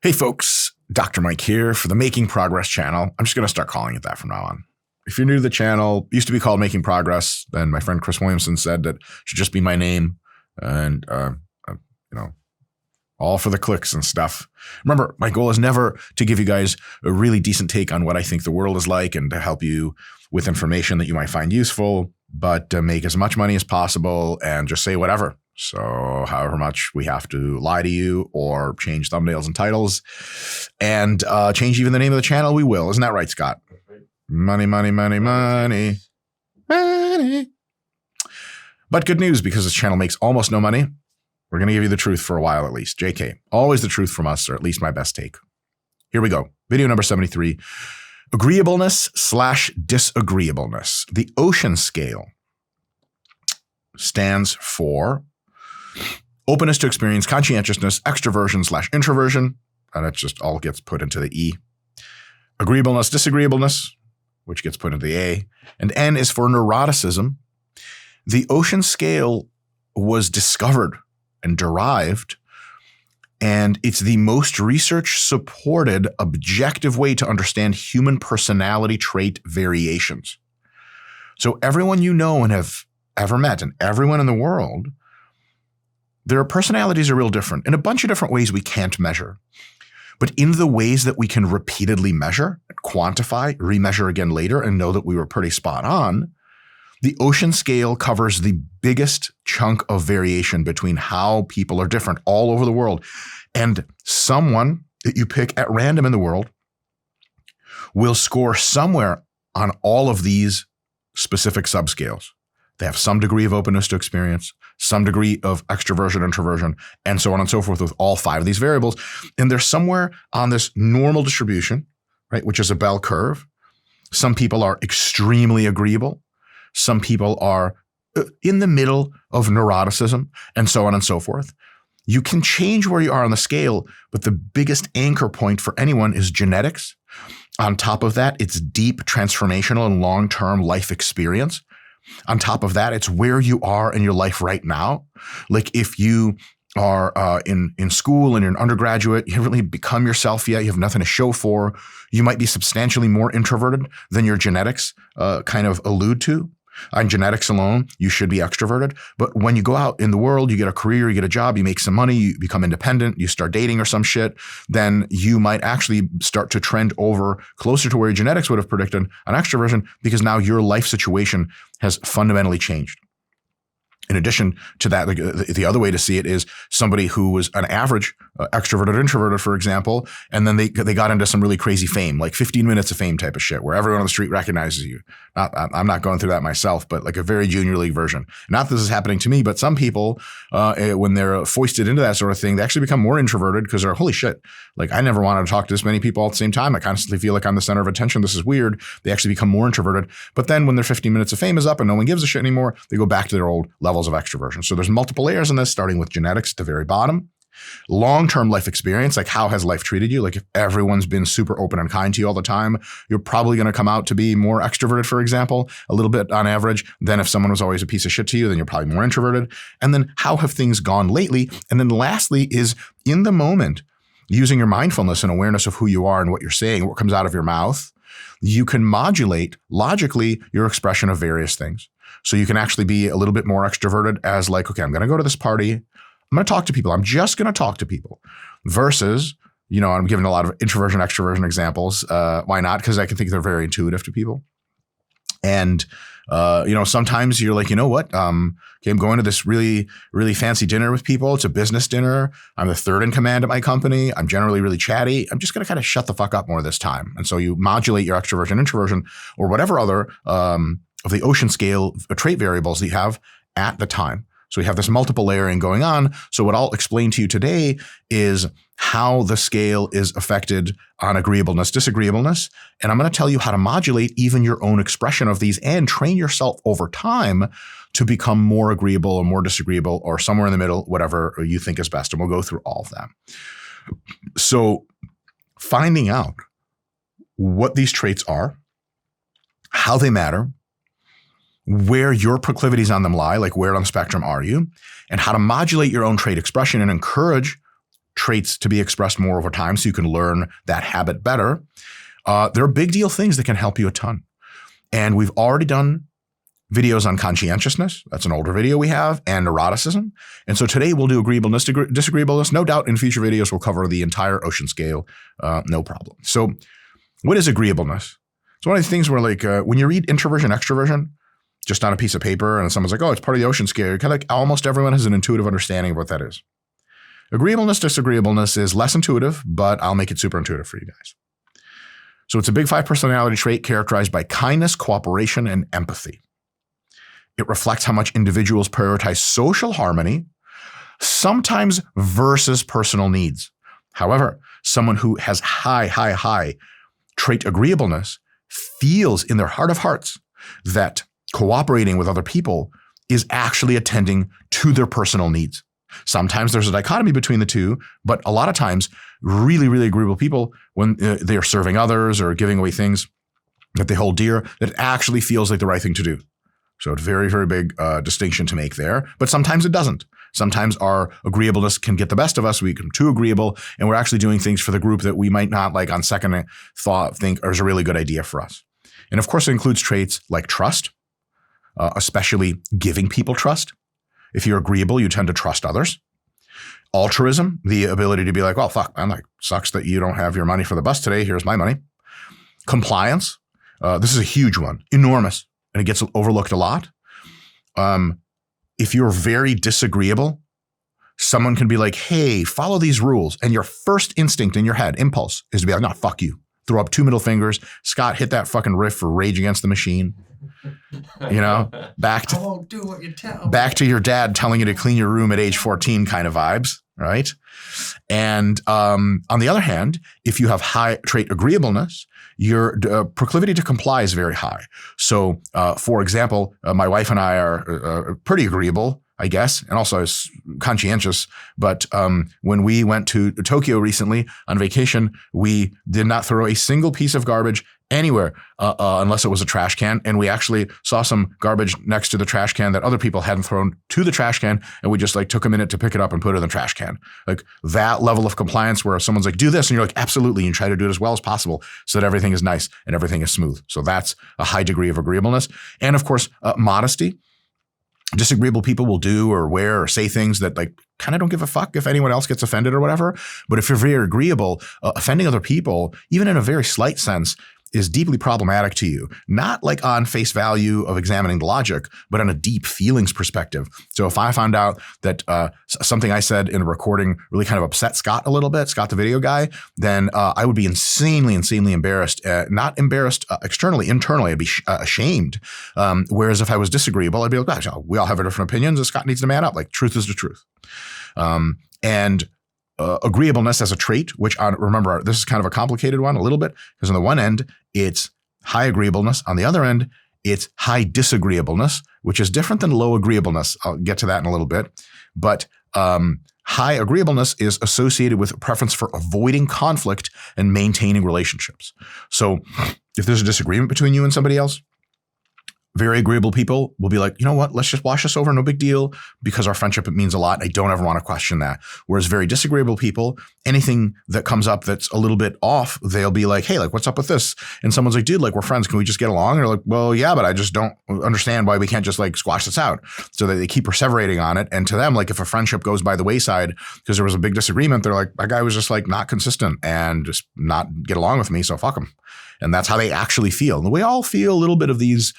Hey folks, Dr. Mike here for the Making Progress channel. I'm just going to start calling it that from now on. If you're new to the channel, it used to be called Making Progress. Then my friend Chris Williamson said that it should just be my name and, all for the clicks and stuff. Remember, my goal is never to give you guys a really decent take on what I think the world is like and to help you with information that you might find useful, but to make as much money as possible and just say whatever. So however much we have to lie to you or change thumbnails and titles and change even the name of the channel, we will. Isn't that right, Scott? Money, money, money, money, money. But good news, because this channel makes almost no money, we're going to give you the truth for a while at least. JK, always the truth from us, or at least my best take. Here we go. Video number 73. Agreeableness / disagreeableness. The ocean scale stands for openness to experience, conscientiousness, extroversion / introversion, and it just all gets put into the E. Agreeableness, disagreeableness, which gets put into the A. And N is for neuroticism. The ocean scale was discovered and derived, and it's the most research-supported objective way to understand human personality trait variations. So everyone you know and have ever met, and everyone in the world, their personalities are real different in a bunch of different ways we can't measure. But in the ways that we can repeatedly measure, quantify, remeasure again later, and know that we were pretty spot on, the ocean scale covers the biggest chunk of variation between how people are different all over the world. And someone that you pick at random in the world will score somewhere on all of these specific subscales. They have some degree of openness to experience, some degree of extroversion, introversion, and so on and so forth with all 5 of these variables. And they're somewhere on this normal distribution, right, which is a bell curve. Some people are extremely agreeable. Some people are in the middle of neuroticism, and so on and so forth. You can change where you are on the scale, but the biggest anchor point for anyone is genetics. On top of that, it's deep transformational and long-term life experience. On top of that, it's where you are in your life right now. Like if you are in school and you're an undergraduate, you haven't really become yourself yet, you have nothing to show for, you might be substantially more introverted than your genetics kind of allude to. On genetics alone, you should be extroverted. But when you go out in the world, you get a career, you get a job, you make some money, you become independent, you start dating or some shit, then you might actually start to trend over closer to where your genetics would have predicted on extroversion, because now your life situation has fundamentally changed. In addition to that, the other way to see it is somebody who was an average extroverted, introverted, for example, and then they got into some really crazy fame, like 15 minutes of fame type of shit, where everyone on the street recognizes you. I'm not going through that myself, but like a very junior league version. Not that this is happening to me, but some people, when they're foisted into that sort of thing, they actually become more introverted because they're, holy shit, like I never wanted to talk to this many people at the same time. I constantly feel like I'm the center of attention. This is weird. They actually become more introverted. But then when their 15 minutes of fame is up and no one gives a shit anymore, they go back to their old levels of extroversion. So there's multiple layers in this, starting with genetics at the very bottom. Long-term life experience, like how has life treated you? Like if everyone's been super open and kind to you all the time, you're probably going to come out to be more extroverted, for example, a little bit on average, than if someone was always a piece of shit to you, then you're probably more introverted. And then how have things gone lately? And then lastly is in the moment, using your mindfulness and awareness of who you are and what you're saying, what comes out of your mouth, you can modulate logically your expression of various things. So you can actually be a little bit more extroverted as like, okay, I'm going to go to this party. I'm going to talk to people. I'm just going to talk to people versus, I'm giving a lot of introversion, extroversion examples. Why not? Because I can think they're very intuitive to people. And, sometimes you're like, you know what? Okay, I'm going to this really, really fancy dinner with people. It's a business dinner. I'm the third in command at my company. I'm generally really chatty. I'm just going to kind of shut the fuck up more this time. And so you modulate your extroversion, introversion, or whatever other of the ocean scale trait variables that you have at the time. So we have this multiple layering going on. So what I'll explain to you today is how the scale is affected on agreeableness, disagreeableness. And I'm going to tell you how to modulate even your own expression of these and train yourself over time to become more agreeable or more disagreeable or somewhere in the middle, whatever you think is best. And we'll go through all of them. So finding out what these traits are, how they matter, where your proclivities on them lie, like where on the spectrum are you, and how to modulate your own trait expression and encourage traits to be expressed more over time so you can learn that habit better. There are big deal things that can help you a ton. And we've already done videos on conscientiousness. That's an older video we have, and neuroticism. And so today we'll do agreeableness, disagreeableness. No doubt in future videos we'll cover the entire ocean scale, no problem. So what is agreeableness? It's one of the things where like when you read introversion, extroversion, just on a piece of paper and someone's like, oh, it's part of the ocean scale, kind of like almost everyone has an intuitive understanding of what that is. Agreeableness, disagreeableness is less intuitive, but I'll make it super intuitive for you guys. So it's a big 5 personality trait characterized by kindness, cooperation, and empathy. It reflects how much individuals prioritize social harmony, sometimes versus personal needs. However, someone who has high trait agreeableness feels in their heart of hearts that cooperating with other people is actually attending to their personal needs. Sometimes there's a dichotomy between the two, but a lot of times really, really agreeable people, when they're serving others or giving away things that they hold dear, that it actually feels like the right thing to do. So it's a very, very big distinction to make there, but sometimes it doesn't. Sometimes our agreeableness can get the best of us. We become too agreeable, and we're actually doing things for the group that we might not, like on second thought, think is a really good idea for us. And of course, it includes traits like trust, especially giving people trust. If you're agreeable, you tend to trust others. Altruism, the ability to be like, well, fuck, man, like, sucks that you don't have your money for the bus today. Here's my money. Compliance. This is a huge one, enormous, and it gets overlooked a lot. If you're very disagreeable, someone can be like, hey, follow these rules. And your first instinct in your head, impulse, is to be like, no, fuck you. Throw up 2 middle fingers. Scott, hit that fucking riff for Rage Against the Machine. You know, back to, I won't do what you tell me. Back to your dad telling you to clean your room at age 14 kind of vibes, right? And on the other hand, if you have high trait agreeableness, your proclivity to comply is very high. So, for example, my wife and I are pretty agreeable, I guess, and also conscientious. But when we went to Tokyo recently on vacation, we did not throw a single piece of garbage anywhere unless it was a trash can. And we actually saw some garbage next to the trash can that other people hadn't thrown to the trash can. And we just like took a minute to pick it up and put it in the trash can. Like that level of compliance where someone's like, do this. And you're like, absolutely. And you try to do it as well as possible so that everything is nice and everything is smooth. So that's a high degree of agreeableness. And of course, modesty. Disagreeable people will do or wear or say things that like kind of don't give a fuck if anyone else gets offended or whatever. But if you're very agreeable, offending other people, even in a very slight sense, is deeply problematic to you. Not like on face value of examining the logic, but on a deep feelings perspective. So if I found out that something I said in a recording really kind of upset Scott a little bit, Scott the video guy, then I would be insanely embarrassed. Not embarrassed externally, internally, I'd be ashamed. Whereas if I was disagreeable, I'd be like, gosh, we all have different opinions and Scott needs to man up. Like truth is the truth. Agreeableness as a trait, which remember, this is kind of a complicated one a little bit, because on the one end, it's high agreeableness. On the other end, it's high disagreeableness, which is different than low agreeableness. I'll get to that in a little bit. But high agreeableness is associated with a preference for avoiding conflict and maintaining relationships. So if there's a disagreement between you and somebody else, very agreeable people will be like, you know what, let's just wash this over, no big deal, because our friendship, it means a lot. I don't ever want to question that. Whereas very disagreeable people, anything that comes up that's a little bit off, they'll be like, hey, like, what's up with this? And someone's like, dude, like, we're friends. Can we just get along? And they're like, well, yeah, but I just don't understand why we can't just like squash this out. So that they keep perseverating on it. And to them, like if a friendship goes by the wayside because there was a big disagreement, they're like, that guy was just like not consistent and just not get along with me. So fuck him. And that's how they actually feel. And we all feel a little bit of these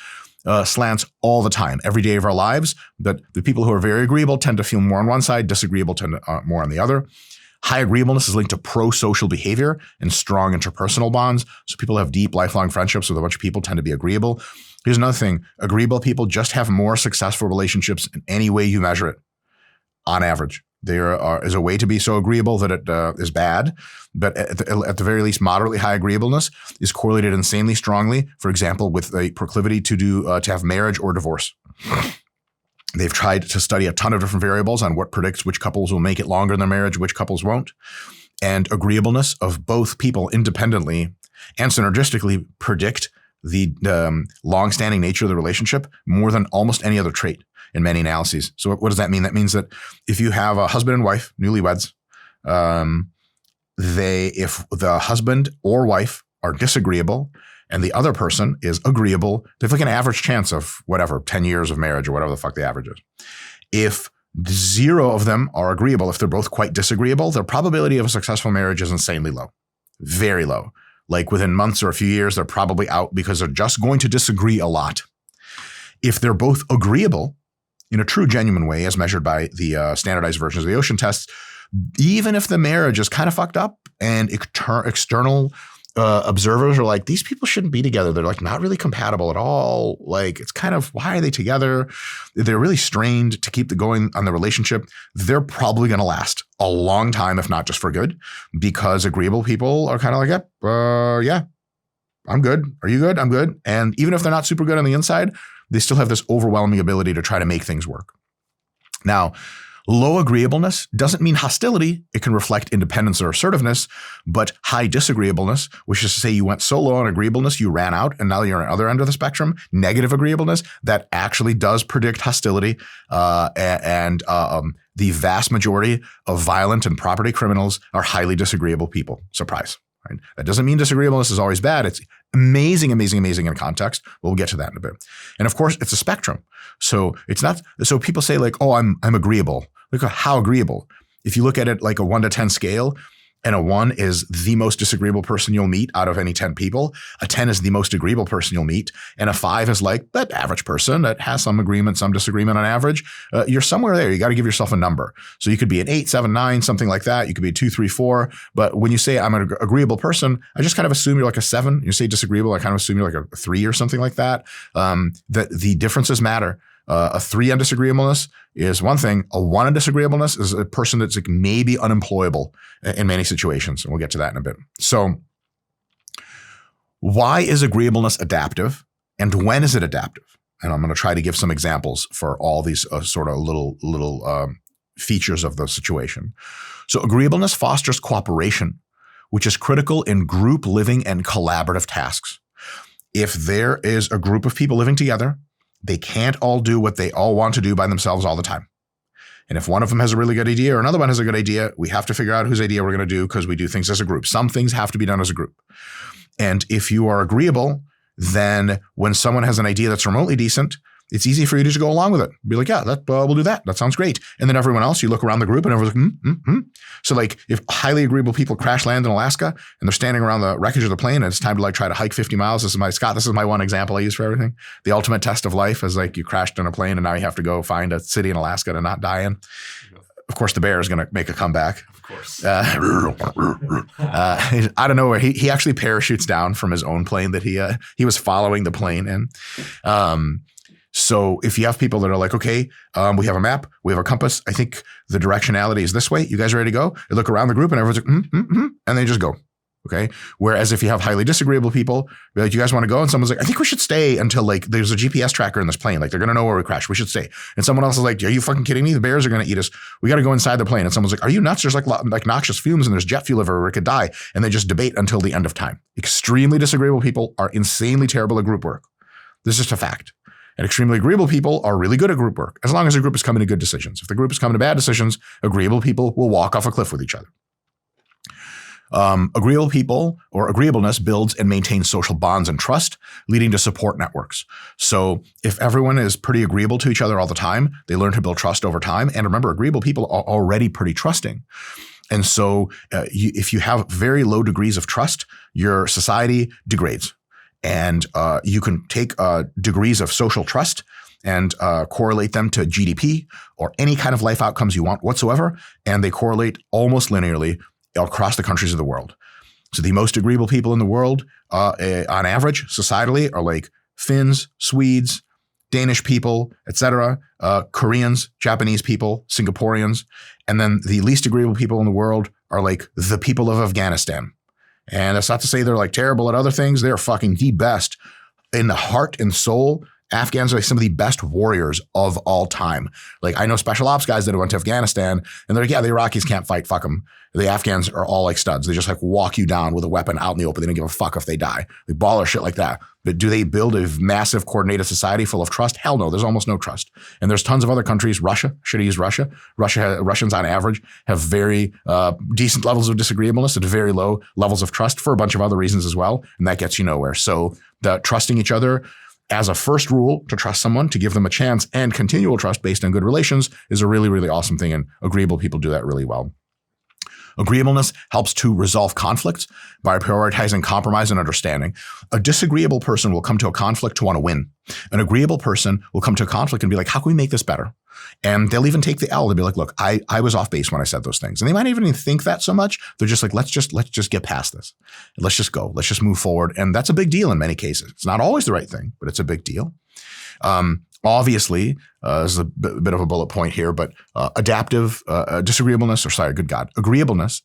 slants all the time, every day of our lives. But the people who are very agreeable tend to feel more on one side, disagreeable tend to more on the other. High agreeableness is linked to pro-social behavior and strong interpersonal bonds. So people have deep, lifelong friendships with a bunch of people tend to be agreeable. Here's another thing. Agreeable people just have more successful relationships in any way you measure it, on average. There is a way to be so agreeable that it is bad, but at the very least, moderately high agreeableness is correlated insanely strongly, for example, with a proclivity to have marriage or divorce. They've tried to study a ton of different variables on what predicts which couples will make it longer in their marriage, which couples won't. And agreeableness of both people independently and synergistically predict the long-standing nature of the relationship more than almost any other trait in many analyses. So what does that mean? That means that if you have a husband and wife, newlyweds, if the husband or wife are disagreeable and the other person is agreeable, they have like an average chance of whatever, 10 years of marriage or whatever the fuck the average is. If 0 of them are agreeable, if they're both quite disagreeable, the probability of a successful marriage is insanely low, very low. Like within months or a few years, they're probably out because they're just going to disagree a lot. If they're both agreeable in a true, genuine way, as measured by the standardized versions of the Ocean tests, even if the marriage is kind of fucked up and external observers are like, these people shouldn't be together. They're like not really compatible at all. Like it's kind of, why are they together? They're really strained to keep going on the relationship. They're probably going to last a long time, if not just for good, because agreeable people are kind of like, yep, yeah, I'm good. Are you good? I'm good. And even if they're not super good on the inside, they still have this overwhelming ability to try to make things work. Now, low agreeableness doesn't mean hostility. It can reflect independence or assertiveness, but high disagreeableness, which is to say you went so low on agreeableness, you ran out, and now you're on the other end of the spectrum, negative agreeableness, that actually does predict hostility. The vast majority of violent and property criminals are highly disagreeable people. Surprise. Right? That doesn't mean disagreeableness is always bad. It's amazing, amazing, amazing in context. We'll get to that in a bit. And of course, it's a spectrum. So it's not, so people say like, oh, I'm agreeable. Look at how agreeable. If you look at it like a 1 to 10 scale, and a 1 is the most disagreeable person you'll meet out of any 10 people, a 10 is the most agreeable person you'll meet, and a 5 is like that average person that has some agreement, some disagreement on average. You're somewhere there. You got to give yourself a number. So you could be an 8, 7, 9, something like that. You could be a 2, 3, 4. But when you say I'm an agreeable person, I just kind of assume you're like a 7. You say disagreeable, I kind of assume you're like a 3 or something like that. That the differences matter. A 3 on disagreeableness is one thing. A 1 on disagreeableness is a person that's like maybe unemployable in many situations. And we'll get to that in a bit. So why is agreeableness adaptive? And when is it adaptive? And I'm going to try to give some examples for all these sort of little features of the situation. So agreeableness fosters cooperation, which is critical in group living and collaborative tasks. If there is a group of people living together, they can't all do what they all want to do by themselves all the time. And if one of them has a really good idea or another one has a good idea, we have to figure out whose idea we're going to do because we do things as a group. Some things have to be done as a group. And if you are agreeable, then when someone has an idea that's remotely decent, it's easy for you to just go along with it. Be like, yeah, we'll do that. That sounds great. And then everyone else, you look around the group and everyone's like, So like if highly agreeable people crash land in Alaska and they're standing around the wreckage of the plane and it's time to like try to hike 50 miles. This is my one example I use for everything. The ultimate test of life is like you crashed in a plane and now you have to go find a city in Alaska to not die in. Of course, the bear is going to make a comeback. Of course. I don't know where he actually parachutes down from his own plane that he was following the plane in. So if you have people that are like, okay, we have a map, we have a compass. I think the directionality is this way. You guys ready to go? They look around the group and everyone's like, and they just go. Okay. Whereas if you have highly disagreeable people, be like, you guys want to go? And someone's like, I think we should stay until like there's a GPS tracker in this plane. Like they're going to know where we crashed. We should stay. And someone else is like, are you fucking kidding me? The bears are going to eat us. We got to go inside the plane. And someone's like, are you nuts? There's like noxious fumes and there's jet fuel everywhere. We could die. And they just debate until the end of time. Extremely disagreeable people are insanely terrible at group work. This is just a fact. And extremely agreeable people are really good at group work, as long as the group is coming to good decisions. If the group is coming to bad decisions, agreeable people will walk off a cliff with each other. Agreeable people or agreeableness builds and maintains social bonds and trust, leading to support networks. So if everyone is pretty agreeable to each other all the time, they learn to build trust over time. And remember, agreeable people are already pretty trusting. And so if you have very low degrees of trust, your society degrades. And you can take degrees of social trust and correlate them to GDP or any kind of life outcomes you want whatsoever, and they correlate almost linearly across the countries of the world. So the most agreeable people in the world, on average, societally, are like Finns, Swedes, Danish people, etc., Koreans, Japanese people, Singaporeans, and then the least agreeable people in the world are like the people of Afghanistan. And that's not to say they're like terrible at other things. They're fucking the best in the heart and soul Afghans are like some of the best warriors of all time. Like I know special ops guys that went to Afghanistan and they're like, yeah, the Iraqis can't fight. Fuck them. The Afghans are all like studs. They just like walk you down with a weapon out in the open. They don't give a fuck if they die. They baller shit like that. But do they build a massive coordinated society full of trust? Hell no. There's almost no trust. And there's tons of other countries. Russia, should I use Russia? Russians on average have very decent levels of disagreeableness and very low levels of trust for a bunch of other reasons as well. And that gets you nowhere. So the trusting each other as a first rule to trust someone, to give them a chance and continual trust based on good relations is a really, really awesome thing. And agreeable people do that really well. Agreeableness helps to resolve conflicts by prioritizing compromise and understanding. A disagreeable person will come to a conflict to want to win. An agreeable person will come to a conflict and be like, how can we make this better? And they'll even take the L. They'll be like, look, I was off base when I said those things. And they might even think that so much. They're just like, let's just get past this. Let's just go. Let's just move forward. And that's a big deal in many cases. It's not always the right thing, but it's a big deal. Obviously, this is a bit of a bullet point here, but agreeableness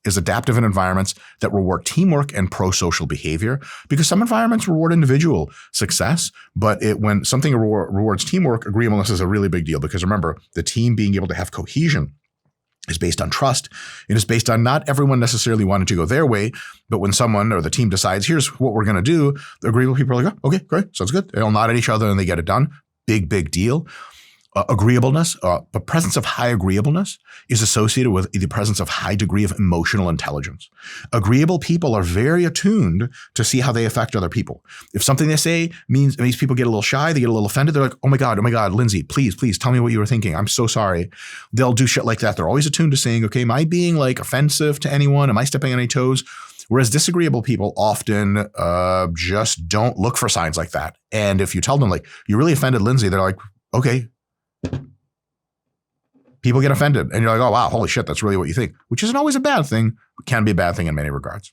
is adaptive in environments that reward teamwork and pro-social behavior, because some environments reward individual success, but when something rewards teamwork, agreeableness is a really big deal, because remember, the team being able to have cohesion is based on trust. It is based on not everyone necessarily wanting to go their way, but when someone or the team decides, here's what we're going to do, the agreeable people are like, oh, okay, great, sounds good. They all nod at each other and they get it done. Big deal. Agreeableness, the presence of high agreeableness is associated with the presence of high degree of emotional intelligence. Agreeable people are very attuned to see how they affect other people. If something they say means people get a little shy, they get a little offended, they're like, oh my God, Lindsay, please tell me what you were thinking. I'm so sorry. They'll do shit like that. They're always attuned to saying, okay, am I being like offensive to anyone? Am I stepping on any toes? Whereas disagreeable people often just don't look for signs like that. And if you tell them like, you really offended Lindsay, they're like, okay. People get offended and you're like, oh, wow, holy shit, that's really what you think, which isn't always a bad thing, but can be a bad thing in many regards.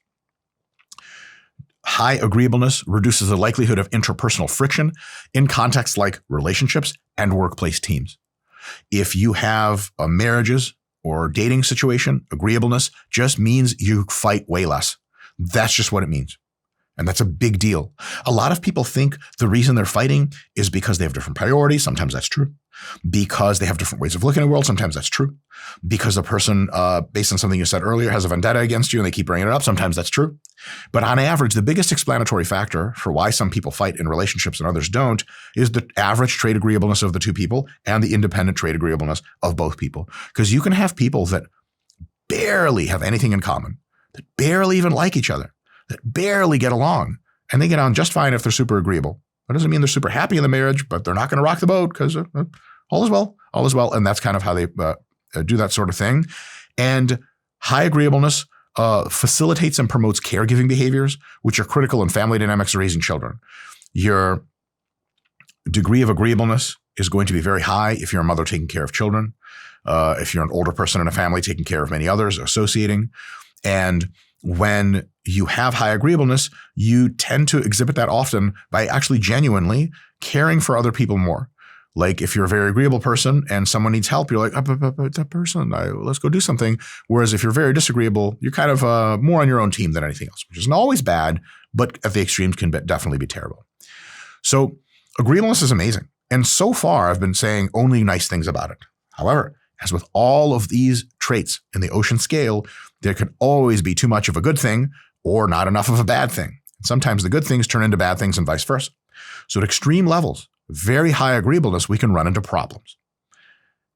High agreeableness reduces the likelihood of interpersonal friction in contexts like relationships and workplace teams. If you have marriages or dating situation, agreeableness just means you fight way less. That's just what it means. And that's a big deal. A lot of people think the reason they're fighting is because they have different priorities. Sometimes that's true. Because they have different ways of looking at the world. Sometimes that's true. Because the person, based on something you said earlier, has a vendetta against you and they keep bringing it up. Sometimes that's true. But on average, the biggest explanatory factor for why some people fight in relationships and others don't is the average trait agreeableness of the two people and the independent trait agreeableness of both people. Because you can have people that barely have anything in common, that barely even like each other, that barely get along, and they get on just fine if they're super agreeable. That doesn't mean they're super happy in the marriage, but they're not going to rock the boat because all is well. And that's kind of how they do that sort of thing. And high agreeableness facilitates and promotes caregiving behaviors, which are critical in family dynamics or raising children. Your degree of agreeableness is going to be very high if you're a mother taking care of children, if you're an older person in a family taking care of many others, associating. And when you have high agreeableness, you tend to exhibit that often by actually genuinely caring for other people more. Like if you're a very agreeable person and someone needs help, you're like, that person, let's go do something. Whereas if you're very disagreeable, you're kind of more on your own team than anything else, which isn't always bad, but at the extremes can definitely be terrible. So agreeableness is amazing. And so far, I've been saying only nice things about it. However, as with all of these traits in the ocean scale, there can always be too much of a good thing or not enough of a bad thing. And sometimes the good things turn into bad things and vice versa. So at extreme levels, very high agreeableness, we can run into problems.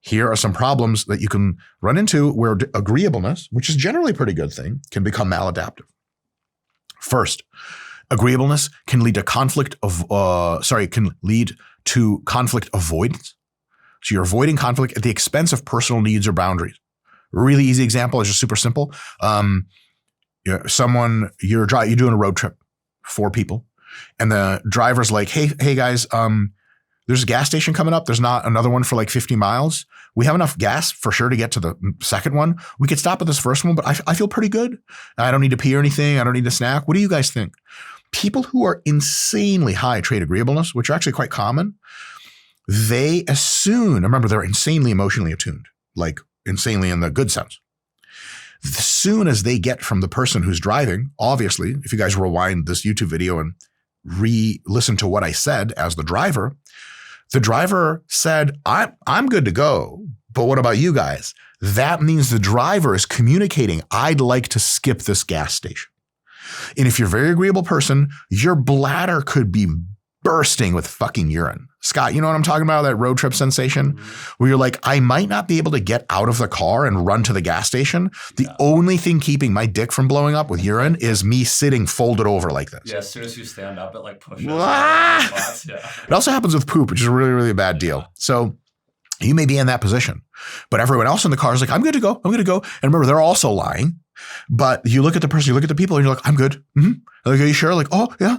Here are some problems that you can run into where agreeableness, which is generally a pretty good thing, can become maladaptive. First, agreeableness can lead to conflict avoidance. So you're avoiding conflict at the expense of personal needs or boundaries. Really easy example is just super simple. You're doing a road trip, 4 people, and the driver's like, hey guys, there's a gas station coming up. There's not another one for like 50 miles. We have enough gas for sure to get to the second one. We could stop at this first one, but I feel pretty good. I don't need to pee or anything. I don't need a snack. What do you guys think? People who are insanely high trait agreeableness, which are actually quite common, they remember, they're insanely emotionally attuned, like insanely in the good sense. As soon as they get from the person who's driving, obviously, if you guys rewind this YouTube video and re-listen to what I said as the driver, the driver said, I'm good to go, but what about you guys? That means the driver is communicating, I'd like to skip this gas station. And if you're a very agreeable person, your bladder could be bursting with fucking urine. Scott, you know what I'm talking about? That road trip sensation where you're like, I might not be able to get out of the car and run to the gas station. The only thing keeping my dick from blowing up with urine is me sitting folded over like this. Yeah, as soon as you stand up, it like pushes. It also happens with poop, which is a really, really bad deal. So you may be in that position, but everyone else in the car is like, I'm good to go. I'm good to go. And remember, they're also lying. But you look at the person, you look at the people, and you're like, I'm good. Mm-hmm. Like, are you sure? Like, oh, yeah.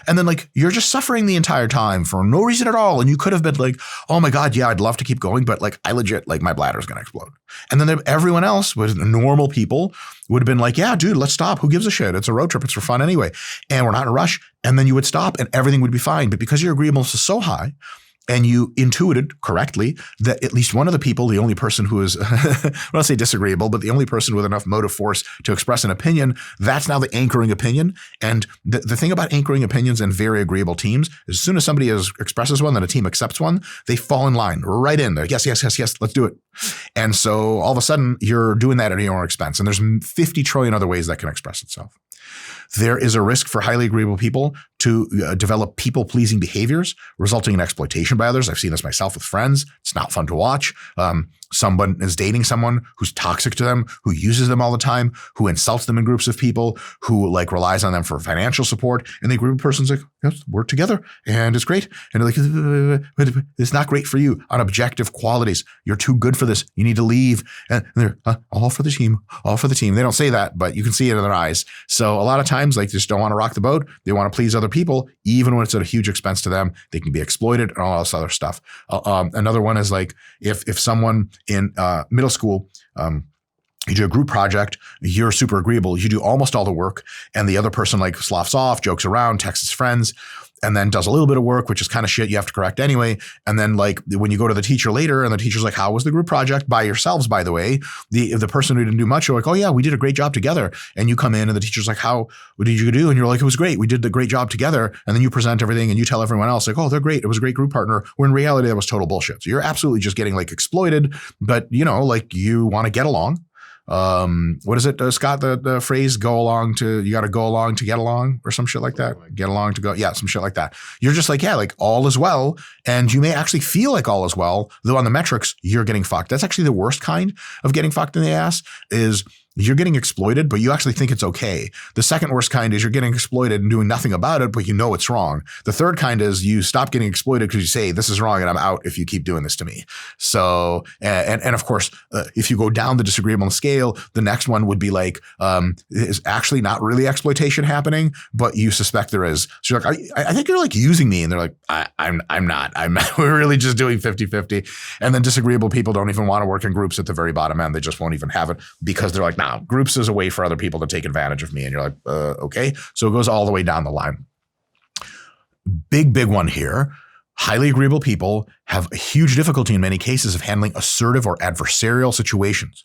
And then like, you're just suffering the entire time for no reason at all. And you could have been like, oh my God, yeah, I'd love to keep going. But like, I legit, like my bladder's going to explode. And then everyone else with normal people would have been like, yeah, dude, let's stop. Who gives a shit? It's a road trip. It's for fun anyway. And we're not in a rush. And then you would stop and everything would be fine. But because your agreeableness is so high, and you intuited correctly that at least one of the people, the only person who is, I don't say disagreeable, but the only person with enough motive force to express an opinion, that's now the anchoring opinion. And the thing about anchoring opinions in very agreeable teams, as soon as somebody expresses one, then a team accepts one, they fall in line right in there. Yes, yes, yes, yes, let's do it. And so all of a sudden you're doing that at your own expense. And there's 50 trillion other ways that can express itself. There is a risk for highly agreeable people to develop people-pleasing behaviors, resulting in exploitation by others. I've seen this myself with friends. It's not fun to watch. Someone is dating someone who's toxic to them, who uses them all the time, who insults them in groups of people, who like relies on them for financial support. And the agreeable person's like, yes, we're together and it's great. And they're like, it's not great for you on objective qualities. You're too good for this. You need to leave. And they're all for the team, all for the team. They don't say that, but you can see it in their eyes. So a lot of times, like, they just don't want to rock the boat. They want to please other people, even when it's at a huge expense to them. They can be exploited and all this other stuff. Another one is like, if someone in middle school, you do a group project, you're super agreeable, you do almost all the work, and the other person like sloughs off, jokes around, texts his friends, and then does a little bit of work, which is kind of shit you have to correct anyway. And then like when you go to the teacher later and the teacher's like, how was the group project? By yourselves, by the way. The person who didn't do much, you're like, oh yeah, we did a great job together. And you come in and the teacher's like, what did you do? And you're like, it was great. We did the great job together. And then you present everything and you tell everyone else like, oh, they're great. It was a great group partner. When in reality, that was total bullshit. So you're absolutely just getting like exploited, but you know, like you want to get along. What is it, Scott, the phrase, you got to go along to get along or some shit like that. Get along to go. Yeah. Some shit like that. You're just like, yeah, like all is well. And you may actually feel like all is well, though on the metrics, you're getting fucked. That's actually the worst kind of getting fucked in the ass is you're getting exploited, but you actually think it's okay. The second worst kind is you're getting exploited and doing nothing about it, but you know it's wrong. The third kind is you stop getting exploited because you say, this is wrong and I'm out if you keep doing this to me. So, and of course, if you go down the disagreeable scale, the next one would be like, is actually not really exploitation happening, but you suspect there is. So you're like, I think you're like using me. And they're like, I'm not. We're really just doing 50-50. And then disagreeable people don't even want to work in groups at the very bottom end. They just won't even have it because they're like, nah, groups is a way for other people to take advantage of me. And you're like, okay. So it goes all the way down the line. Big one here. Highly agreeable people have a huge difficulty in many cases of handling assertive or adversarial situations,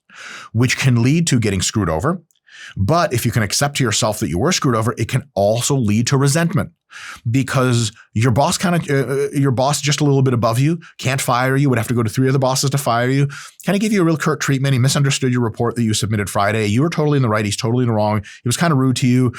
which can lead to getting screwed over. But if you can accept to yourself that you were screwed over, it can also lead to resentment because your boss just a little bit above you can't fire you, would have to go to 3 other bosses to fire you, kind of give you a real curt treatment. He misunderstood your report that you submitted Friday. You were totally in the right. He's totally in the wrong. He was kind of rude to you.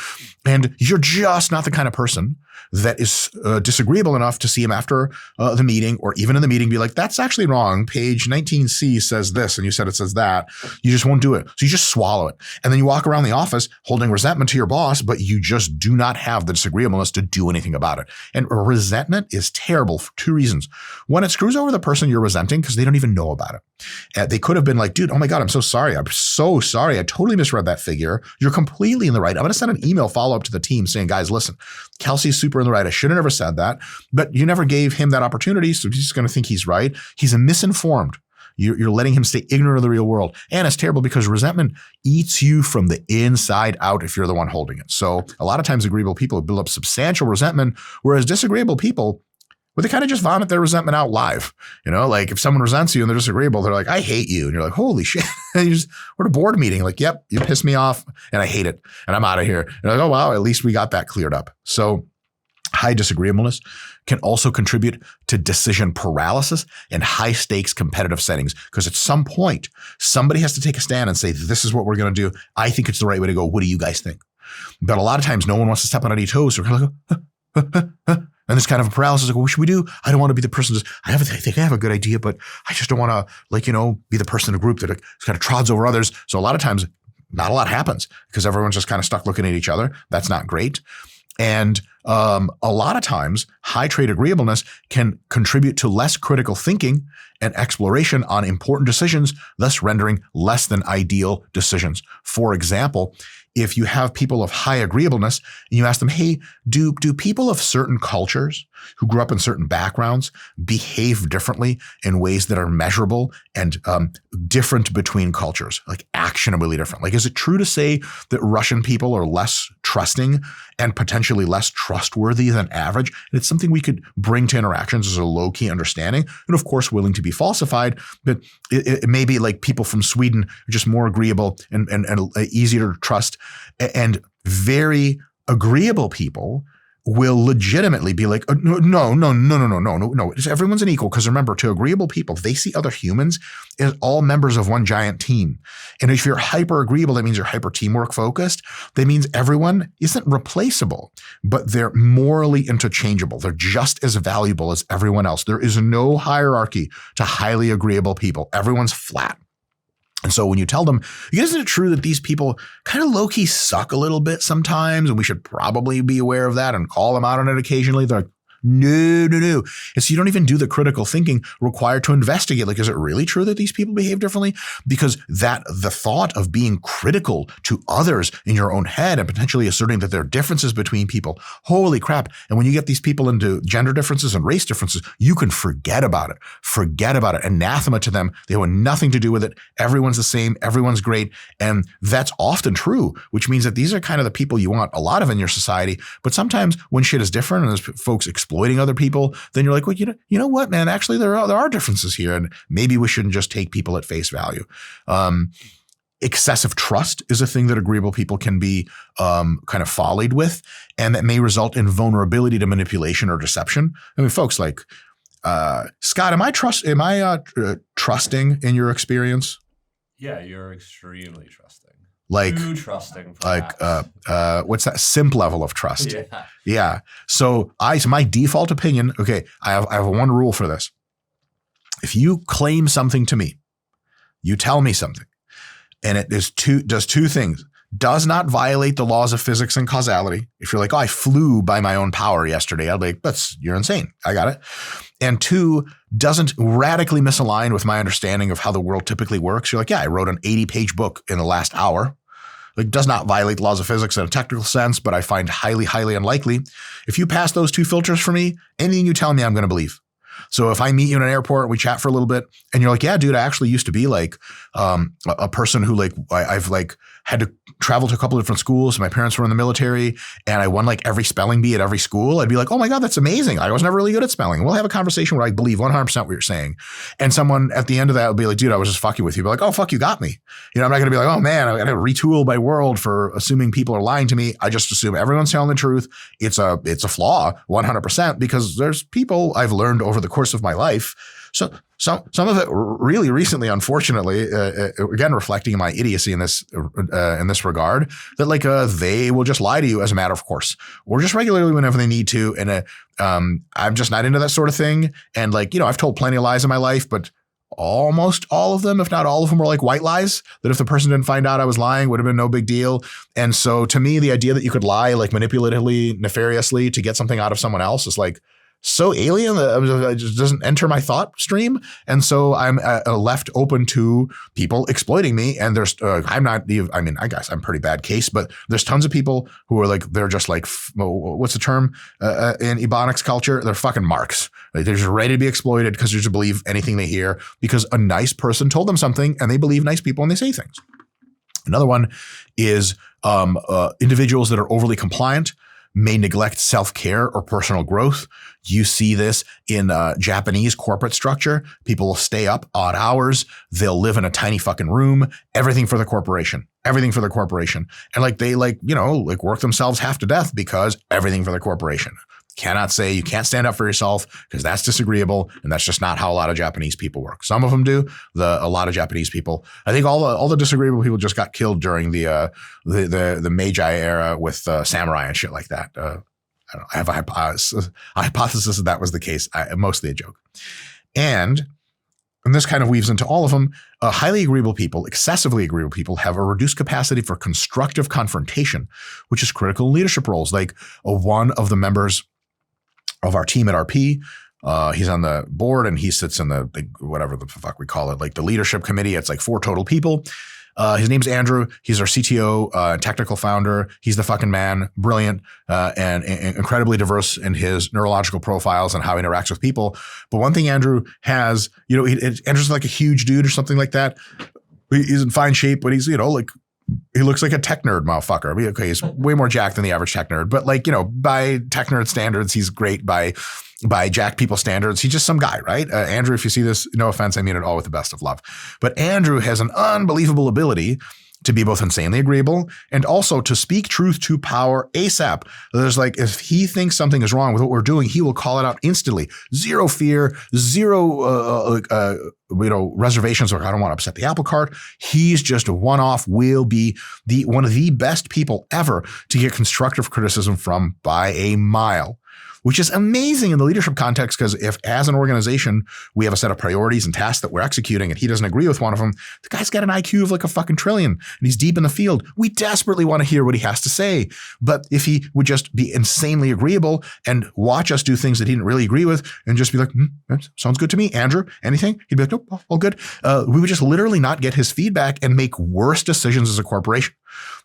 And you're just not the kind of person that is disagreeable enough to see him after the meeting or even in the meeting be like, that's actually wrong. Page 19C says this and you said it says that. You just won't do it. So you just swallow it. And then you walk around the office holding resentment to your boss, but you just do not have the disagreeableness to do anything about it. And resentment is terrible for 2 reasons. One, it screws over the person you're resenting because they don't even know about it. They could have been like, dude, oh my God, I'm so sorry. I'm so sorry. I totally misread that figure. You're completely in the right. I'm going to send an email follow-up to the team saying, guys, listen, Kelsey's super in the right. I should have never said that, but you never gave him that opportunity. So he's just going to think he's right. He's misinformed. You're letting him stay ignorant of the real world. And it's terrible because resentment eats you from the inside out if you're the one holding it. So a lot of times agreeable people build up substantial resentment, whereas disagreeable people, well, they kind of just vomit their resentment out live. You know, like if someone resents you and they're disagreeable, they're like, I hate you. And you're like, holy shit. And we're at a board meeting. Like, yep, you pissed me off and I hate it and I'm out of here. And like, oh, wow, at least we got that cleared up. So high disagreeableness can also contribute to decision paralysis and high stakes competitive settings. Because at some point, somebody has to take a stand and say, this is what we're going to do. I think it's the right way to go. What do you guys think? But a lot of times no one wants to step on any toes. So we're kind of like, and this kind of a paralysis, like, what should we do? I don't want to be the person I think I have a good idea, but I just don't want to, be the person in a group that kind of trods over others. So a lot of times not a lot happens because everyone's just kind of stuck looking at each other. That's not great. And a lot of times, high trait agreeableness can contribute to less critical thinking and exploration on important decisions, thus rendering less than ideal decisions. For example, if you have people of high agreeableness and you ask them, hey, do people of certain cultures who grew up in certain backgrounds behave differently in ways that are measurable and different between cultures, like actionably different? Like, is it true to say that Russian people are less trusting and potentially less trustworthy than average? And it's something we could bring to interactions as a low-key understanding, and of course willing to be falsified, but it may be like people from Sweden are just more agreeable and easier to trust, and very agreeable people will legitimately be like, no. Everyone's an equal. Because remember, to agreeable people, they see other humans as all members of one giant team. And if you're hyper agreeable, that means you're hyper teamwork focused. That means everyone isn't replaceable, but they're morally interchangeable. They're just as valuable as everyone else. There is no hierarchy to highly agreeable people. Everyone's flat. And so when you tell them, isn't it true that these people kind of low-key suck a little bit sometimes, and we should probably be aware of that and call them out on it occasionally? They're like, no. And so you don't even do the critical thinking required to investigate. Like, is it really true that these people behave differently? Because the thought of being critical to others in your own head and potentially asserting that there are differences between people, holy crap. And when you get these people into gender differences and race differences, you can forget about it. Anathema to them. They want nothing to do with it. Everyone's the same. Everyone's great. And that's often true, which means that these are kind of the people you want a lot of in your society. But sometimes when shit is different and there's folks exploiting other people, then you're like, well, you know what, man, actually there are differences here, and maybe we shouldn't just take people at face value. Excessive trust is a thing that agreeable people can be kind of follied with, and that may result in vulnerability to manipulation or deception. I mean, folks like, Scott, am I trusting in your experience? Yeah, you're extremely trusting. Like, too trusting, perhaps. What's that simp level of trust? Yeah. So my default opinion, okay, I have one rule for this. If you claim something to me, you tell me something, and it does two things. Does not violate the laws of physics and causality. If you're like, oh, I flew by my own power yesterday, I'll be like, you're insane. I got it. And two, doesn't radically misalign with my understanding of how the world typically works. You're like, yeah, I wrote an 80-page book in the last hour. Like, does not violate the laws of physics in a technical sense, but I find highly, highly unlikely. If you pass those two filters for me, anything you tell me, I'm going to believe. So if I meet you in an airport and we chat for a little bit and you're like, yeah, dude, I actually used to be like a person who like, I've like had to travel to a couple of different schools. My parents were in the military and I won like every spelling bee at every school. I'd be like, oh my God, that's amazing. I was never really good at spelling. We'll have a conversation where I believe 100% what you're saying. And someone at the end of that would be like, dude, I was just fucking with you. Be like, oh, fuck, you got me. I'm not going to be like, oh man, I got to retool my world for assuming people are lying to me. I just assume everyone's telling the truth. It's a flaw 100% because there's people I've learned over the course of my life. So some of it really recently, unfortunately, again, reflecting my idiocy in this regard, that like they will just lie to you as a matter of course, or just regularly whenever they need to. And I'm just not into that sort of thing. And like, I've told plenty of lies in my life, but almost all of them, if not all of them, were like white lies that if the person didn't find out I was lying, would have been no big deal. And so to me, the idea that you could lie like manipulatively, nefariously to get something out of someone else is like so alien that it just doesn't enter my thought stream. And so I'm left open to people exploiting me. And there's, I guess I'm a pretty bad case, but there's tons of people who are like, they're just like, what's the term in Ebonics culture? They're fucking marks. Like, they're just ready to be exploited because they just believe anything they hear because a nice person told them something, and they believe nice people and they say things. Another one is individuals that are overly compliant may neglect self-care or personal growth. You see this in Japanese corporate structure. People will stay up odd hours. They'll live in a tiny fucking room. Everything for the corporation. And like they work themselves half to death because everything for the corporation. Cannot say you can't stand up for yourself because that's disagreeable, and that's just not how a lot of Japanese people work. Some of them do. A lot of Japanese people, I think all the disagreeable people just got killed during the Meiji era with samurai and shit like that. I don't know, I have a hypothesis that was the case. Mostly a joke. And this kind of weaves into all of them. Highly agreeable people, excessively agreeable people have a reduced capacity for constructive confrontation, which is critical in leadership roles. Like one of the members of our team at RP, he's on the board and he sits in the whatever the fuck we call it, like the leadership committee. It's like 4 total people. His name's Andrew. He's our CTO, technical founder. He's the fucking man, brilliant, and incredibly diverse in his neurological profiles and how he interacts with people. But one thing Andrew has, Andrew's like a huge dude or something like that. He's in fine shape, but he's, like, he looks like a tech nerd motherfucker. I mean, okay, he's way more jacked than the average tech nerd, but like, by tech nerd standards, he's great. By jack people standards, he's just some guy, right? Andrew, if you see this, no offense, I mean it all with the best of love. But Andrew has an unbelievable ability to be both insanely agreeable and also to speak truth to power ASAP. There's like, if he thinks something is wrong with what we're doing, he will call it out instantly. Zero fear, zero, reservations. Like, I don't want to upset the apple cart. He's just a one-off, will be one of the best people ever to get constructive criticism from by a mile. Which is amazing in the leadership context, because if as an organization, we have a set of priorities and tasks that we're executing and he doesn't agree with one of them, the guy's got an IQ of like a fucking trillion and he's deep in the field. We desperately want to hear what he has to say. But if he would just be insanely agreeable and watch us do things that he didn't really agree with and just be like, that sounds good to me. Andrew, anything? He'd be like, nope, all good. We would just literally not get his feedback and make worse decisions as a corporation.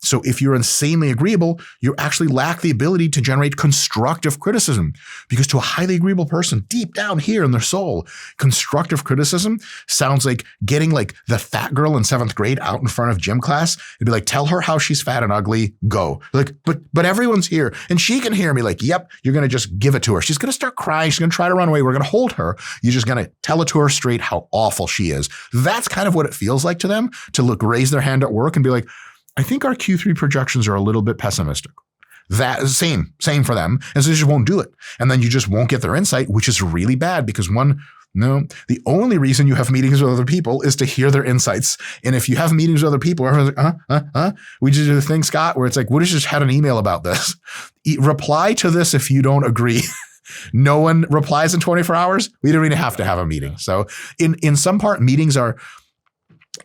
So if you're insanely agreeable, you actually lack the ability to generate constructive criticism, because to a highly agreeable person deep down here in their soul, constructive criticism sounds like getting like the fat girl in 7th grade out in front of gym class and be like, tell her how she's fat and ugly, go. Like, but everyone's here and she can hear me. Like, yep, you're going to just give it to her. She's going to start crying. She's going to try to run away. We're going to hold her. You're just going to tell it to her straight how awful she is. That's kind of what it feels like to them to raise their hand at work and be like, I think our Q3 projections are a little bit pessimistic. That is same for them. And so they just won't do it. And then you just won't get their insight, which is really bad, because the only reason you have meetings with other people is to hear their insights. And if you have meetings with other people, everyone's like, we just do the thing, Scott, where it's like, we just had an email about this. Reply to this if you don't agree. No one replies in 24 hours. We don't even have to have a meeting. So in some part, meetings are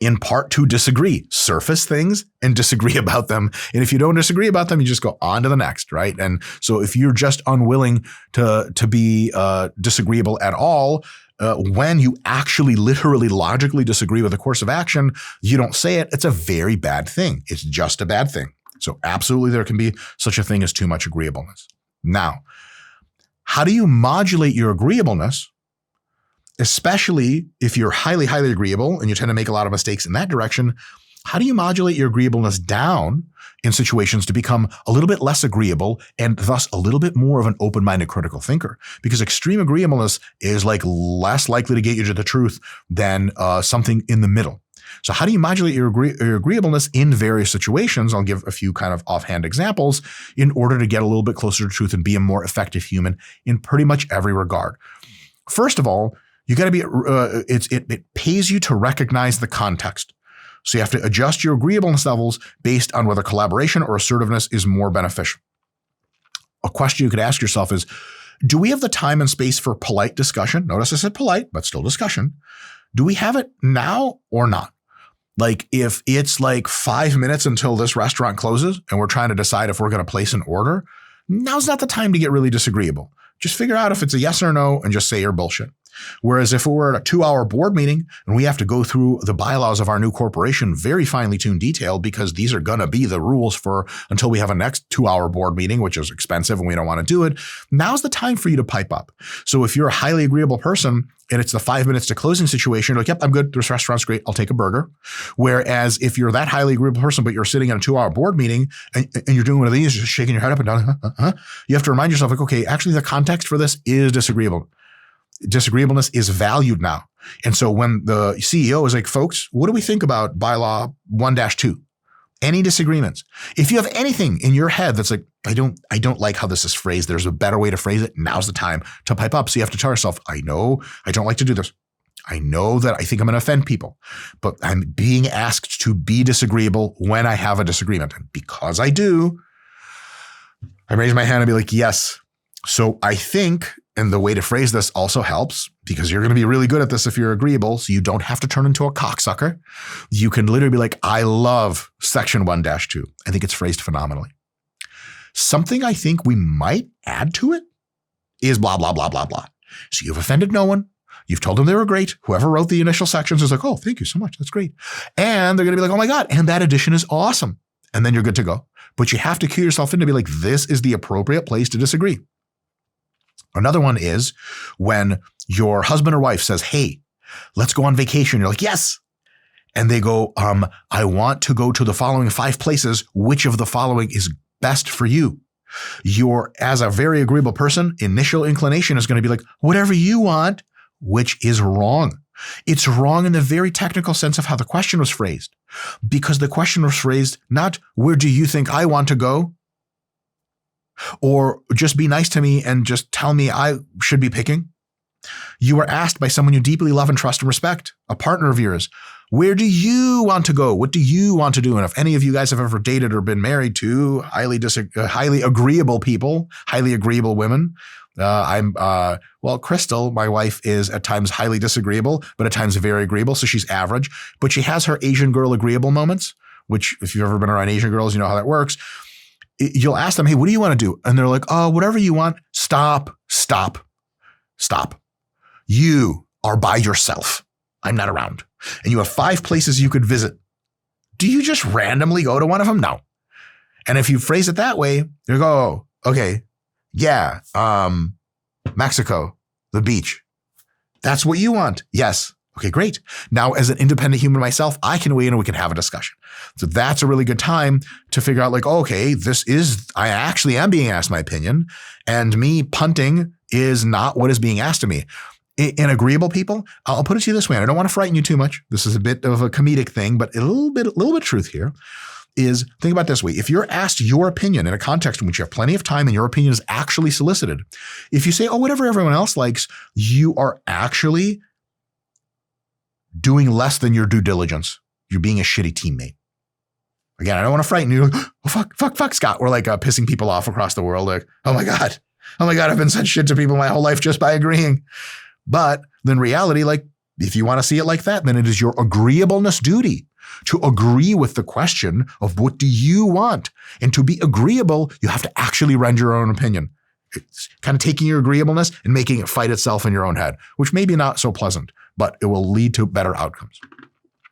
in part to disagree, surface things and disagree about them. And if you don't disagree about them, you just go on to the next, right? And so if you're just unwilling to be disagreeable at all, when you actually literally logically disagree with a course of action, you don't say it. It's a very bad thing. It's just a bad thing. So absolutely there can be such a thing as too much agreeableness. Now, how do you modulate your agreeableness? Especially if you're highly, highly agreeable and you tend to make a lot of mistakes in that direction, how do you modulate your agreeableness down in situations to become a little bit less agreeable and thus a little bit more of an open-minded critical thinker? Because extreme agreeableness is like less likely to get you to the truth than something in the middle. So how do you modulate your agreeableness in various situations? I'll give a few kind of offhand examples in order to get a little bit closer to truth and be a more effective human in pretty much every regard. First of all, you got to be, it pays you to recognize the context. So you have to adjust your agreeableness levels based on whether collaboration or assertiveness is more beneficial. A question you could ask yourself is, do we have the time and space for polite discussion? Notice I said polite, but still discussion. Do we have it now or not? Like if it's like 5 minutes until this restaurant closes and we're trying to decide if we're going to place an order, now's not the time to get really disagreeable. Just figure out if it's a yes or no and just say your bullshit. Whereas if we're at a 2-hour board meeting and we have to go through the bylaws of our new corporation, very finely tuned detail, because these are going to be the rules for until we have a next 2-hour board meeting, which is expensive and we don't want to do it. Now's the time for you to pipe up. So if you're a highly agreeable person and it's the 5 minutes to closing situation, you're like, yep, I'm good. This restaurant's great. I'll take a burger. Whereas if you're that highly agreeable person, but you're sitting at a 2-hour board meeting and you're doing one of these, just shaking your head up and down, you have to remind yourself like, okay, actually the context for this is disagreeable. Disagreeableness is valued now. And so when the CEO is like, folks, what do we think about bylaw 1-2? any disagreements. If you have anything in your head that's like, I don't like how this is phrased, there's a better way to phrase it, now's the time to pipe up. So you have to tell yourself, I know I don't like to do this. I know that I think I'm going to offend people, but I'm being asked to be disagreeable when I have a disagreement. And because I do, I raise my hand and be like, yes. So I think, and the way to phrase this also helps because you're going to be really good at this if you're agreeable. So you don't have to turn into a cocksucker. You can literally be like, I love section 1-2. I think it's phrased phenomenally. Something I think we might add to it is blah, blah, blah, blah, blah. So you've offended no one. You've told them they were great. Whoever wrote the initial sections is like, oh, thank you so much. That's great. And they're going to be like, oh my God. And that addition is awesome. And then you're good to go. But you have to cue yourself in to be like, this is the appropriate place to disagree. Another one is when your husband or wife says, hey, let's go on vacation. You're like, yes. And they go, I want to go to the following 5 places. Which of the following is best for you? As a very agreeable person, initial inclination is going to be like, whatever you want, which is wrong. It's wrong in the very technical sense of how the question was phrased, because the question was phrased not where do you think I want to go, or just be nice to me and just tell me I should be picking. You were asked by someone you deeply love and trust and respect, a partner of yours, where do you want to go? What do you want to do? And if any of you guys have ever dated or been married to highly agreeable people, highly agreeable women, Crystal, my wife, is at times highly disagreeable, but at times very agreeable. So she's average, but she has her Asian girl agreeable moments, which if you've ever been around Asian girls, you know how that works. You'll ask them, hey, what do you want to do? And they're like, oh, whatever you want. Stop. You are by yourself. I'm not around. And you have 5 places you could visit. Do you just randomly go to one of them? No. And if you phrase it that way, you go, oh, okay. Yeah. Mexico, the beach. That's what you want. Yes. Okay, great. Now, as an independent human myself, I can weigh in and we can have a discussion. So that's a really good time to figure out like, okay, I actually am being asked my opinion, and me punting is not what is being asked of me. In agreeable people, I'll put it to you this way, and I don't want to frighten you too much. This is a bit of a comedic thing, but a little bit of truth here is, think about it this way. If you're asked your opinion in a context in which you have plenty of time and your opinion is actually solicited, if you say, oh, whatever everyone else likes, you are actually doing less than your due diligence. You're being a shitty teammate. Again, I don't want to frighten you. Oh, fuck, Scott. We're like pissing people off across the world. Like, oh my God, I've been such shit to people my whole life just by agreeing. But then reality, like, if you want to see it like that, then it is your agreeableness duty to agree with the question of what do you want? And to be agreeable, you have to actually render your own opinion. It's kind of taking your agreeableness and making it fight itself in your own head, which may be not so pleasant, but it will lead to better outcomes.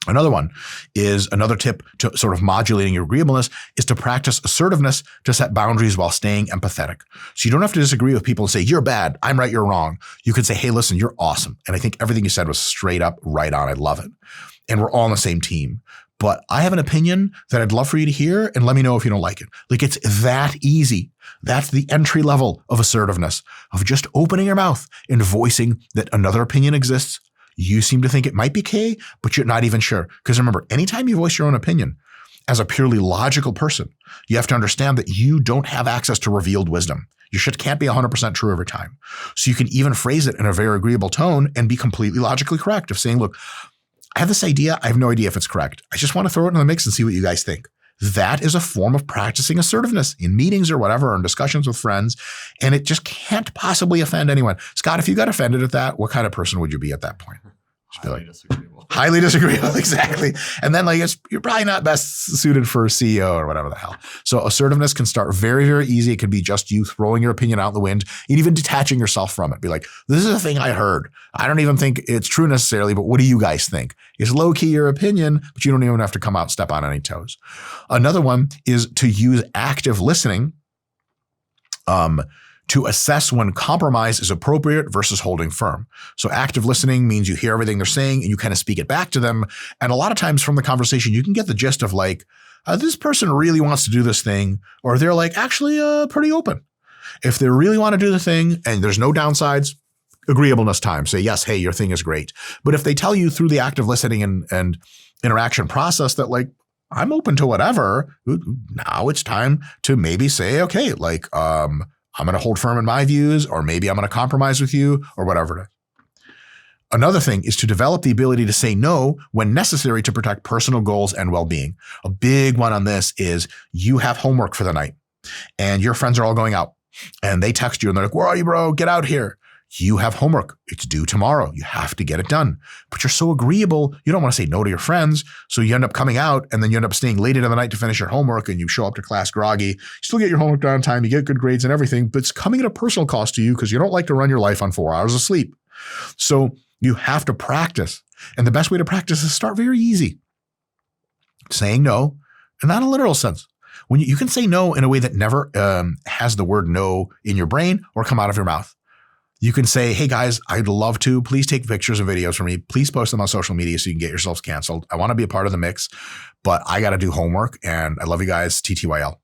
Another tip to sort of modulating your agreeableness is to practice assertiveness to set boundaries while staying empathetic. So you don't have to disagree with people and say, you're bad, I'm right, you're wrong. You could say, hey, listen, you're awesome. And I think everything you said was straight up right on. I love it. And we're all on the same team. But I have an opinion that I'd love for you to hear, and let me know if you don't like it. Like, it's that easy. That's the entry level of assertiveness, of just opening your mouth and voicing that another opinion exists. You seem to think it might be K, but you're not even sure. Because remember, anytime you voice your own opinion as a purely logical person, you have to understand that you don't have access to revealed wisdom. Your shit can't be 100% true every time. So you can even phrase it in a very agreeable tone and be completely logically correct of saying, look, I have this idea. I have no idea if it's correct. I just want to throw it in the mix and see what you guys think. That is a form of practicing assertiveness in meetings or whatever, or in discussions with friends. And it just can't possibly offend anyone. Scott, if you got offended at that, what kind of person would you be at that point? Just Highly disagreeable. Highly disagreeable, exactly. And then you're probably not best suited for a CEO or whatever the hell. So assertiveness can start very, very easy. It can be just you throwing your opinion out the wind and even detaching yourself from it. Be like, this is a thing I heard. I don't even think it's true necessarily, but what do you guys think? It's low-key your opinion, but you don't even have to come out and step on any toes. Another one is to use active listening to assess when compromise is appropriate versus holding firm. So active listening means you hear everything they're saying and you kind of speak it back to them. And a lot of times from the conversation, you can get the gist of like, this person really wants to do this thing, or they're like actually pretty open. If they really want to do the thing and there's no downsides, agreeableness time. Say, yes, hey, your thing is great. But if they tell you through the active listening and interaction process that like, I'm open to whatever. Now it's time to maybe say, okay, like, I'm going to hold firm in my views, or maybe I'm going to compromise with you, or whatever it is. Another thing is to develop the ability to say no when necessary to protect personal goals and well-being. A big one on this is you have homework for the night and your friends are all going out and they text you and they're like, where are you, bro? Get out here. You have homework. It's due tomorrow. You have to get it done. But you're so agreeable, you don't want to say no to your friends. So you end up coming out and then you end up staying late into the night to finish your homework and you show up to class groggy. You still get your homework done on time. You get good grades and everything, but it's coming at a personal cost to you because you don't like to run your life on 4 hours of sleep. So you have to practice. And the best way to practice is start very easy. Saying no, and not in a literal sense. When you can say no in a way that never has the word no in your brain or come out of your mouth. You can say, hey guys, I'd love to. Please take pictures and videos for me. Please post them on social media so you can get yourselves canceled. I want to be a part of the mix, but I got to do homework and I love you guys, TTYL.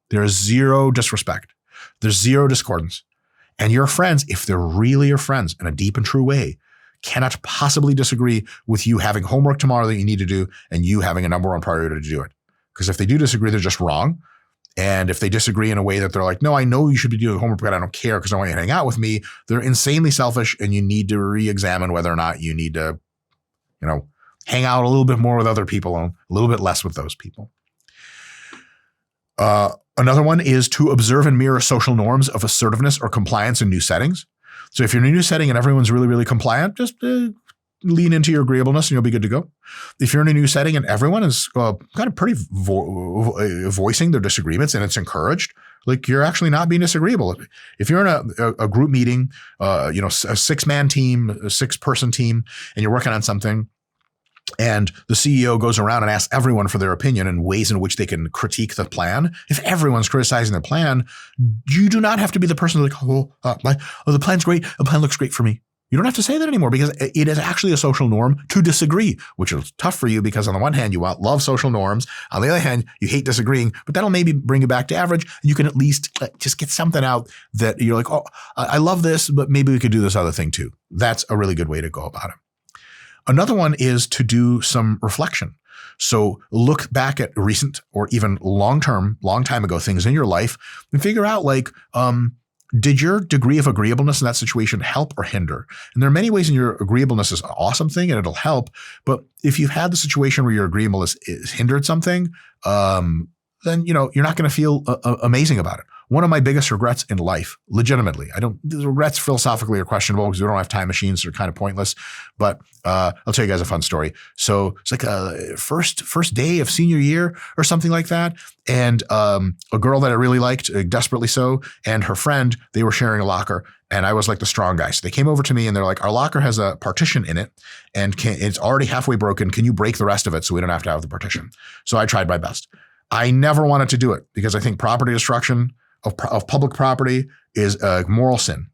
There is zero disrespect. There's zero discordance. And your friends, if they're really your friends in a deep and true way, cannot possibly disagree with you having homework tomorrow that you need to do and you having a number one priority to do it. Because if they do disagree, they're just wrong. And if they disagree in a way that they're like, no, I know you should be doing homework, but I don't care because I want you to hang out with me, they're insanely selfish and you need to re-examine whether or not you need to, hang out a little bit more with other people and a little bit less with those people. Another one is to observe and mirror social norms of assertiveness or compliance in new settings. So if you're in a new setting and everyone's really, really compliant, just lean into your agreeableness and you'll be good to go. If you're in a new setting and everyone is kind of pretty voicing their disagreements and it's encouraged, like you're actually not being disagreeable. If you're in a group meeting, a 6-man team, a 6-person team, and you're working on something, and the CEO goes around and asks everyone for their opinion and ways in which they can critique the plan. If everyone's criticizing the plan, you do not have to be the person like, the plan's great. The plan looks great for me. You don't have to say that anymore because it is actually a social norm to disagree, which is tough for you because on the one hand, you love social norms. On the other hand, you hate disagreeing, but that'll maybe bring you back to average. And you can at least just get something out that you're like, oh, I love this, but maybe we could do this other thing too. That's a really good way to go about it. Another one is to do some reflection. So look back at recent or even long time ago things in your life and figure out did your degree of agreeableness in that situation help or hinder? And there are many ways in your agreeableness is an awesome thing and it'll help. But if you've had the situation where your agreeableness is hindered something, then you're not going to feel amazing about it. One of my biggest regrets in life, legitimately, the regrets philosophically are questionable because we don't have time machines, so they're kind of pointless. But I'll tell you guys a fun story. So it's like a first day of senior year or something like that. And a girl that I really liked, desperately so, and her friend, they were sharing a locker. And I was like the strong guy. So they came over to me and they're like, our locker has a partition in it and it's already halfway broken. Can you break the rest of it so we don't have to have the partition? So I tried my best. I never wanted to do it because I think property destruction of public property is a moral sin.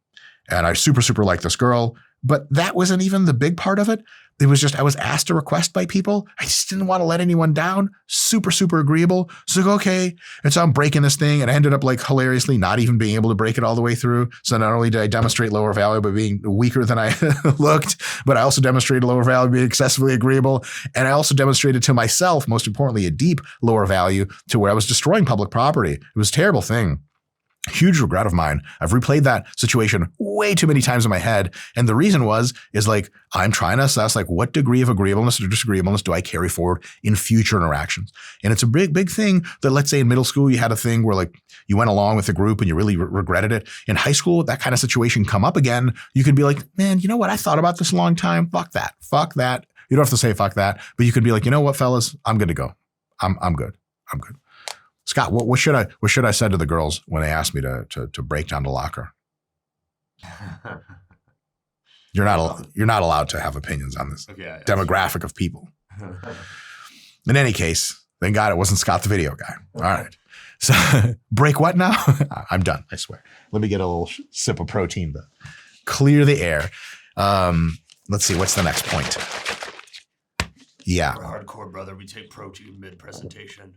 And I super, super like this girl, but that wasn't even the big part of it. It was just, I was asked a request by people. I just didn't want to let anyone down. Super, super agreeable. So okay. And so I'm breaking this thing and I ended up hilariously not even being able to break it all the way through. So not only did I demonstrate lower value by being weaker than I looked, but I also demonstrated lower value by being excessively agreeable. And I also demonstrated to myself, most importantly, a deep lower value to where I was destroying public property. It was a terrible thing. Huge regret of mine. I've replayed that situation way too many times in my head. And the reason is I'm trying to assess what degree of agreeableness or disagreeableness do I carry forward in future interactions? And it's a big, big thing that let's say in middle school, you had a thing where you went along with the group and you really regretted it. In high school, that kind of situation come up again. You could be like, man, you know what? I thought about this a long time. Fuck that. Fuck that. You don't have to say fuck that, but you could be like, you know what, fellas, I'm good to go. I'm good. I'm good. Scott, what should I say to the girls when they asked me to break down the locker? You're not allowed to have opinions on this demographic of people. In any case, thank God it wasn't Scott the video guy. All right. So break what now? I'm done, I swear. Let me get a little sip of protein to clear the air. Let's see, what's the next point? Yeah. We're hardcore, brother. We take protein mid-presentation.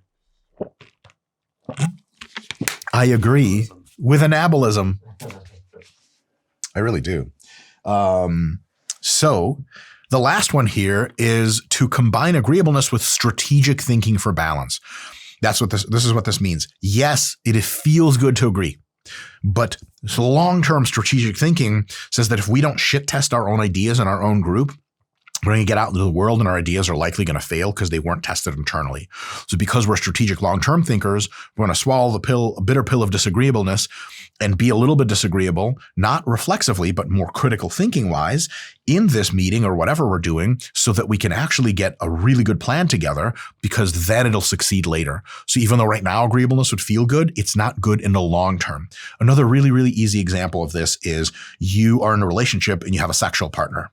I agree with anabolism. I really do. So The last one here is to combine agreeableness with strategic thinking for balance. That's what this is what this means. Yes, it feels good to agree. But long-term strategic thinking says that if we don't shit test our own ideas in our own group, we're going to get out into the world and our ideas are likely going to fail because they weren't tested internally. So because we're strategic long-term thinkers, we're going to swallow a bitter pill of disagreeableness and be a little bit disagreeable, not reflexively, but more critical thinking wise in this meeting or whatever we're doing so that we can actually get a really good plan together, because then it'll succeed later. So even though right now agreeableness would feel good, it's not good in the long term. Another really, really easy example of this is you are in a relationship and you have a sexual partner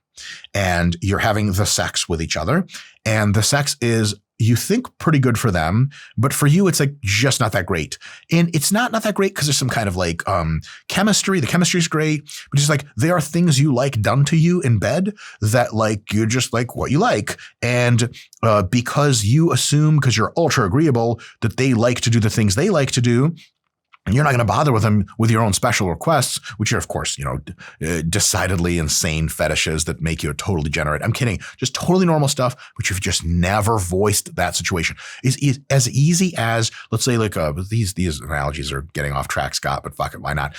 and you're having the sex with each other, and the sex is, you think, pretty good for them, but for you, it's like just not that great. And it's not that great because there's some kind of like chemistry. The chemistry is great, but just like there are things you like done to you in bed that like you're just like what you like. And because you assume, because you're ultra agreeable, that they like to do the things they like to do, and you're not going to bother with them with your own special requests, which are, of course, decidedly insane fetishes that make you a total degenerate. I'm kidding. Just totally normal stuff, but you've just never voiced that situation. Is as easy as, let's say, like these analogies are getting off track, Scott, but fuck it, why not?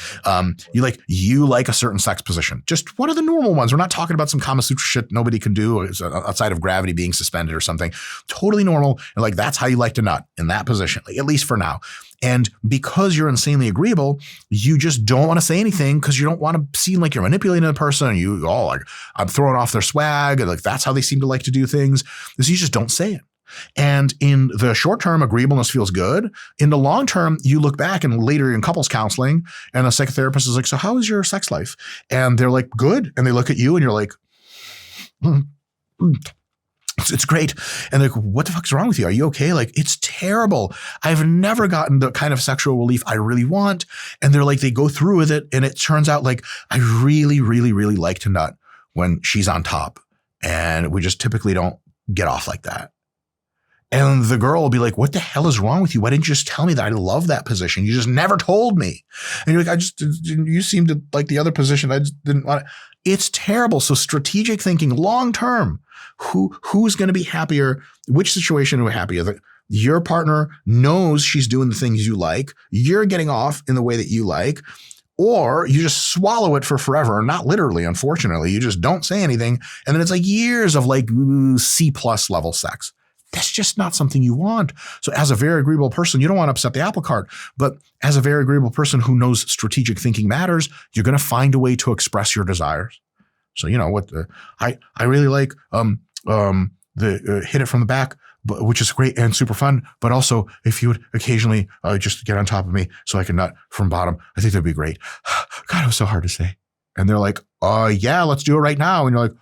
You like a certain sex position. Just one of the normal ones. We're not talking about some Kama Sutra shit nobody can do outside of gravity being suspended or something. Totally normal. And like that's how you like to nut, in that position, like, at least for now. And because you're insanely agreeable, you just don't want to say anything because you don't want to seem like you're manipulating the person and I'm throwing off their swag, and like that's how they seem to like to do things. So you just don't say it. And in the short term, agreeableness feels good. In the long term, you look back and later in couples counseling, and the psychotherapist is like, so how is your sex life? And they're like, good. And they look at you and you're like, it's great. And they're like, what the fuck's wrong with you? Are you okay? Like, it's terrible. I've never gotten the kind of sexual relief I really want. And they're like, they go through with it. And it turns out like, I really, really, really like to nut when she's on top. And we just typically don't get off like that. And the girl will be like, what the hell is wrong with you? Why didn't you just tell me that? I love that position. You just never told me. And you're like, you seem to like the other position. I just didn't want it. It's terrible. So strategic thinking, long term, who's going to be happier? Which situation are we happier? Your partner knows she's doing the things you like. You're getting off in the way that you like, or you just swallow it for forever. Not literally, unfortunately. You just don't say anything. And then it's like years of like C+ level sex. That's just not something you want. So as a very agreeable person, you don't want to upset the apple cart, but as a very agreeable person who knows strategic thinking matters, you're going to find a way to express your desires. So, I really like, the hit it from the back, which is great and super fun. But also if you would occasionally just get on top of me so I can nut from bottom, I think that'd be great. God, it was so hard to say. And they're like, yeah, let's do it right now. And you're like,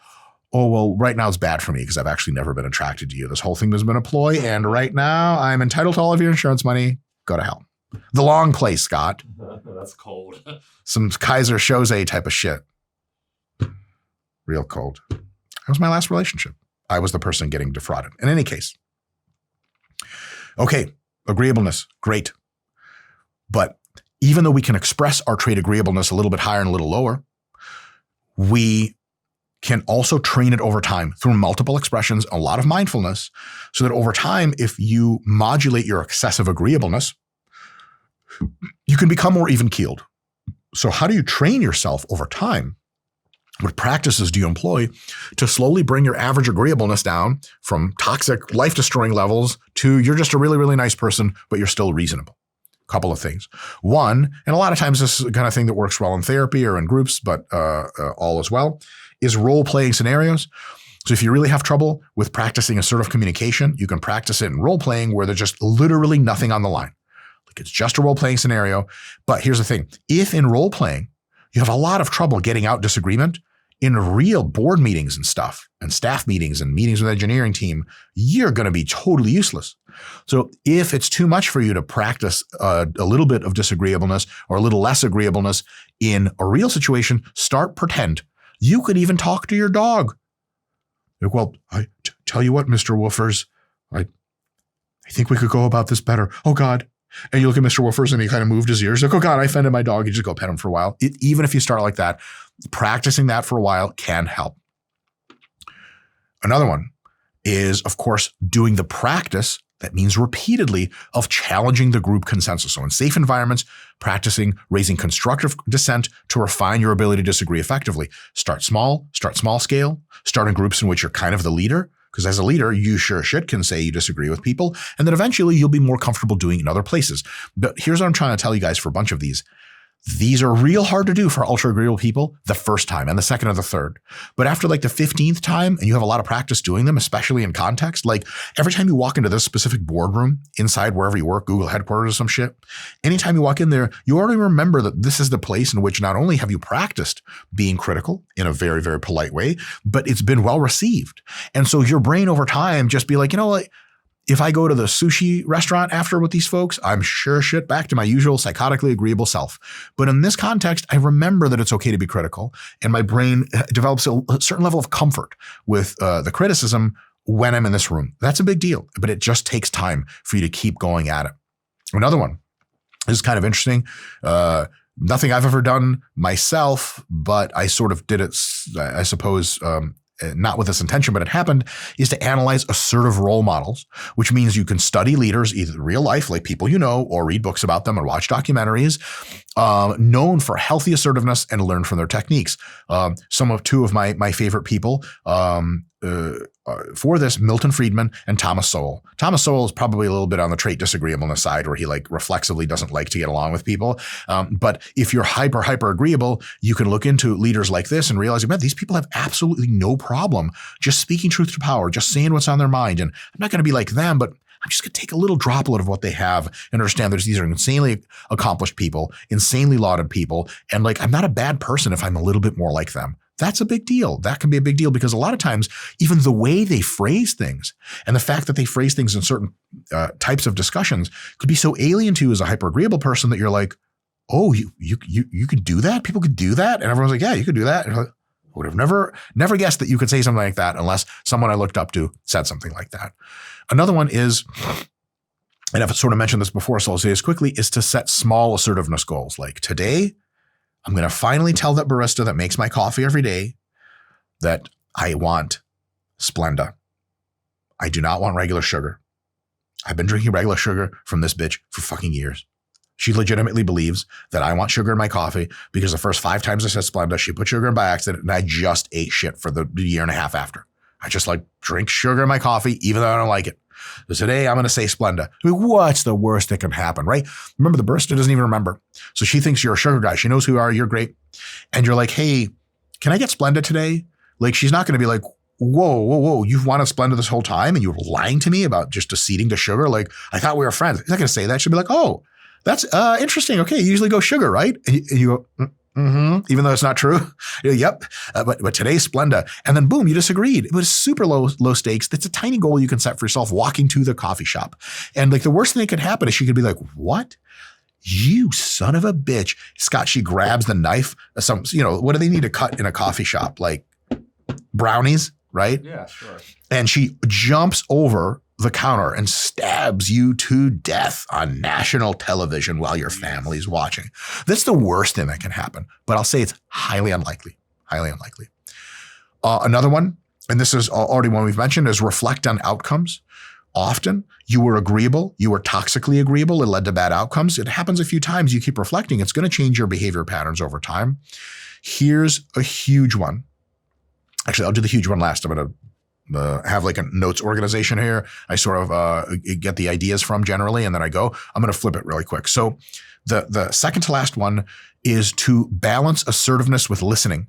oh, well, right now is bad for me because I've actually never been attracted to you. This whole thing has been a ploy. And right now I'm entitled to all of your insurance money. Go to hell. The long play, Scott. That's cold. Some Kaiser Soze type of shit. Real cold. That was my last relationship. I was the person getting defrauded. In any case. Okay. Agreeableness. Great. But even though we can express our trait agreeableness a little bit higher and a little lower, we can also train it over time through multiple expressions, a lot of mindfulness, so that over time, if you modulate your excessive agreeableness, you can become more even-keeled. So how do you train yourself over time? What practices do you employ to slowly bring your average agreeableness down from toxic, life-destroying levels to you're just a really, really nice person, but you're still reasonable? Couple of things. One, and a lot of times this is the kind of thing that works well in therapy or in groups, but all as well, is role-playing scenarios. So if you really have trouble with practicing assertive communication, you can practice it in role-playing where there's just literally nothing on the line. Like it's just a role-playing scenario. But here's the thing. If in role-playing, you have a lot of trouble getting out disagreement, in real board meetings and stuff and staff meetings and meetings with the engineering team, you're going to be totally useless. So if it's too much for you to practice a little bit of disagreeableness or a little less agreeableness in a real situation, start pretend. You could even talk to your dog. Like, well, I tell you what, Mr. Woofers, I think we could go about this better. Oh, God. And you look at Mr. Woofers and he kind of moved his ears. Like, oh, God, I offended my dog. You just go pet him for a while. Even if you start like that, practicing that for a while can help. Another one is, of course, doing the practice, that means repeatedly, of challenging the group consensus. So in safe environments, practicing raising constructive dissent to refine your ability to disagree effectively. Start small scale, start in groups in which you're kind of the leader, because as a leader, you sure shit can say you disagree with people, and then eventually you'll be more comfortable doing it in other places. But here's what I'm trying to tell you guys for a bunch of these. These are real hard to do for ultra agreeable people the first time and the second or the third. But after like the 15th time and you have a lot of practice doing them, especially in context, like every time you walk into this specific boardroom inside wherever you work, Google headquarters or some shit, anytime you walk in there, you already remember that this is the place in which not only have you practiced being critical in a very, very polite way, but it's been well received. And so your brain over time just be like, you know what? If I go to the sushi restaurant after with these folks, I'm sure shit back to my usual psychotically agreeable self. But in this context, I remember that it's okay to be critical, and my brain develops a certain level of comfort with the criticism when I'm in this room. That's a big deal, but it just takes time for you to keep going at it. Another one, this is kind of interesting. Nothing I've ever done myself, but I sort of did it, I suppose, not with this intention, but it happened, is to analyze assertive role models, which means you can study leaders, either real life, like people you know, or read books about them or watch documentaries, known for healthy assertiveness, and learn from their techniques. Two of my favorite people for this, Milton Friedman and Thomas Sowell. Thomas Sowell is probably a little bit on the trait disagreeableness side, where he like reflexively doesn't like to get along with people. But if you're hyper agreeable, you can look into leaders like this and realize, man, these people have absolutely no problem just speaking truth to power, just saying what's on their mind. And I'm not going to be like them, but I'm just going to take a little droplet of what they have and understand that these are insanely accomplished people, insanely lauded people. And like, I'm not a bad person if I'm a little bit more like them. That's a big deal. That can be a big deal because a lot of times, even the way they phrase things and the fact that they phrase things in certain types of discussions could be so alien to you as a hyper-agreeable person that you're like, oh, you could do that? People could do that? And everyone's like, yeah, you could do that. And you're like, I would have never guessed that you could say something like that unless someone I looked up to said something like that. Another one is, and I've sort of mentioned this before, so I'll say this quickly, is to set small assertiveness goals. Like today, I'm going to finally tell that barista that makes my coffee every day that I want Splenda. I do not want regular sugar. I've been drinking regular sugar from this bitch for fucking years. She legitimately believes that I want sugar in my coffee because the first 5 times I said Splenda, she put sugar in by accident, and I just ate shit for the year and a half after. I just like drink sugar in my coffee, even though I don't like it. So today I'm going to say Splenda. I mean, what's the worst that can happen, right? Remember, the barista doesn't even remember. So she thinks you're a sugar guy. She knows who you are. You're great. And you're like, hey, can I get Splenda today? Like, she's not going to be like, whoa. You've wanted Splenda this whole time and you were lying to me about just acceding to sugar. Like, I thought we were friends. She's not going to say that. She'll be like, oh, that's interesting. Okay, you usually go sugar, right? And you go, even though it's not true. Yep. But today's Splenda. And then boom, you disagreed. It was super low stakes. That's a tiny goal you can set for yourself walking to the coffee shop. And like the worst thing that could happen is she could be like, what? You son of a bitch. Scott, she grabs the knife. What do they need to cut in a coffee shop? Like brownies, right? Yeah, sure. And she jumps over the counter and stabs you to death on national television while your family's watching. That's the worst thing that can happen, but I'll say it's highly unlikely. Another one, and this is already one we've mentioned, is reflect on outcomes. Often you were agreeable, you were toxically agreeable, it led to bad outcomes. It happens a few times, you keep reflecting, it's going to change your behavior patterns over time. Here's a huge one. Actually, I'll do the huge one last. I'm going to have like a notes organization here. I sort of get the ideas from generally, and then I go. I'm going to flip it really quick. So the second to last one is to balance assertiveness with listening.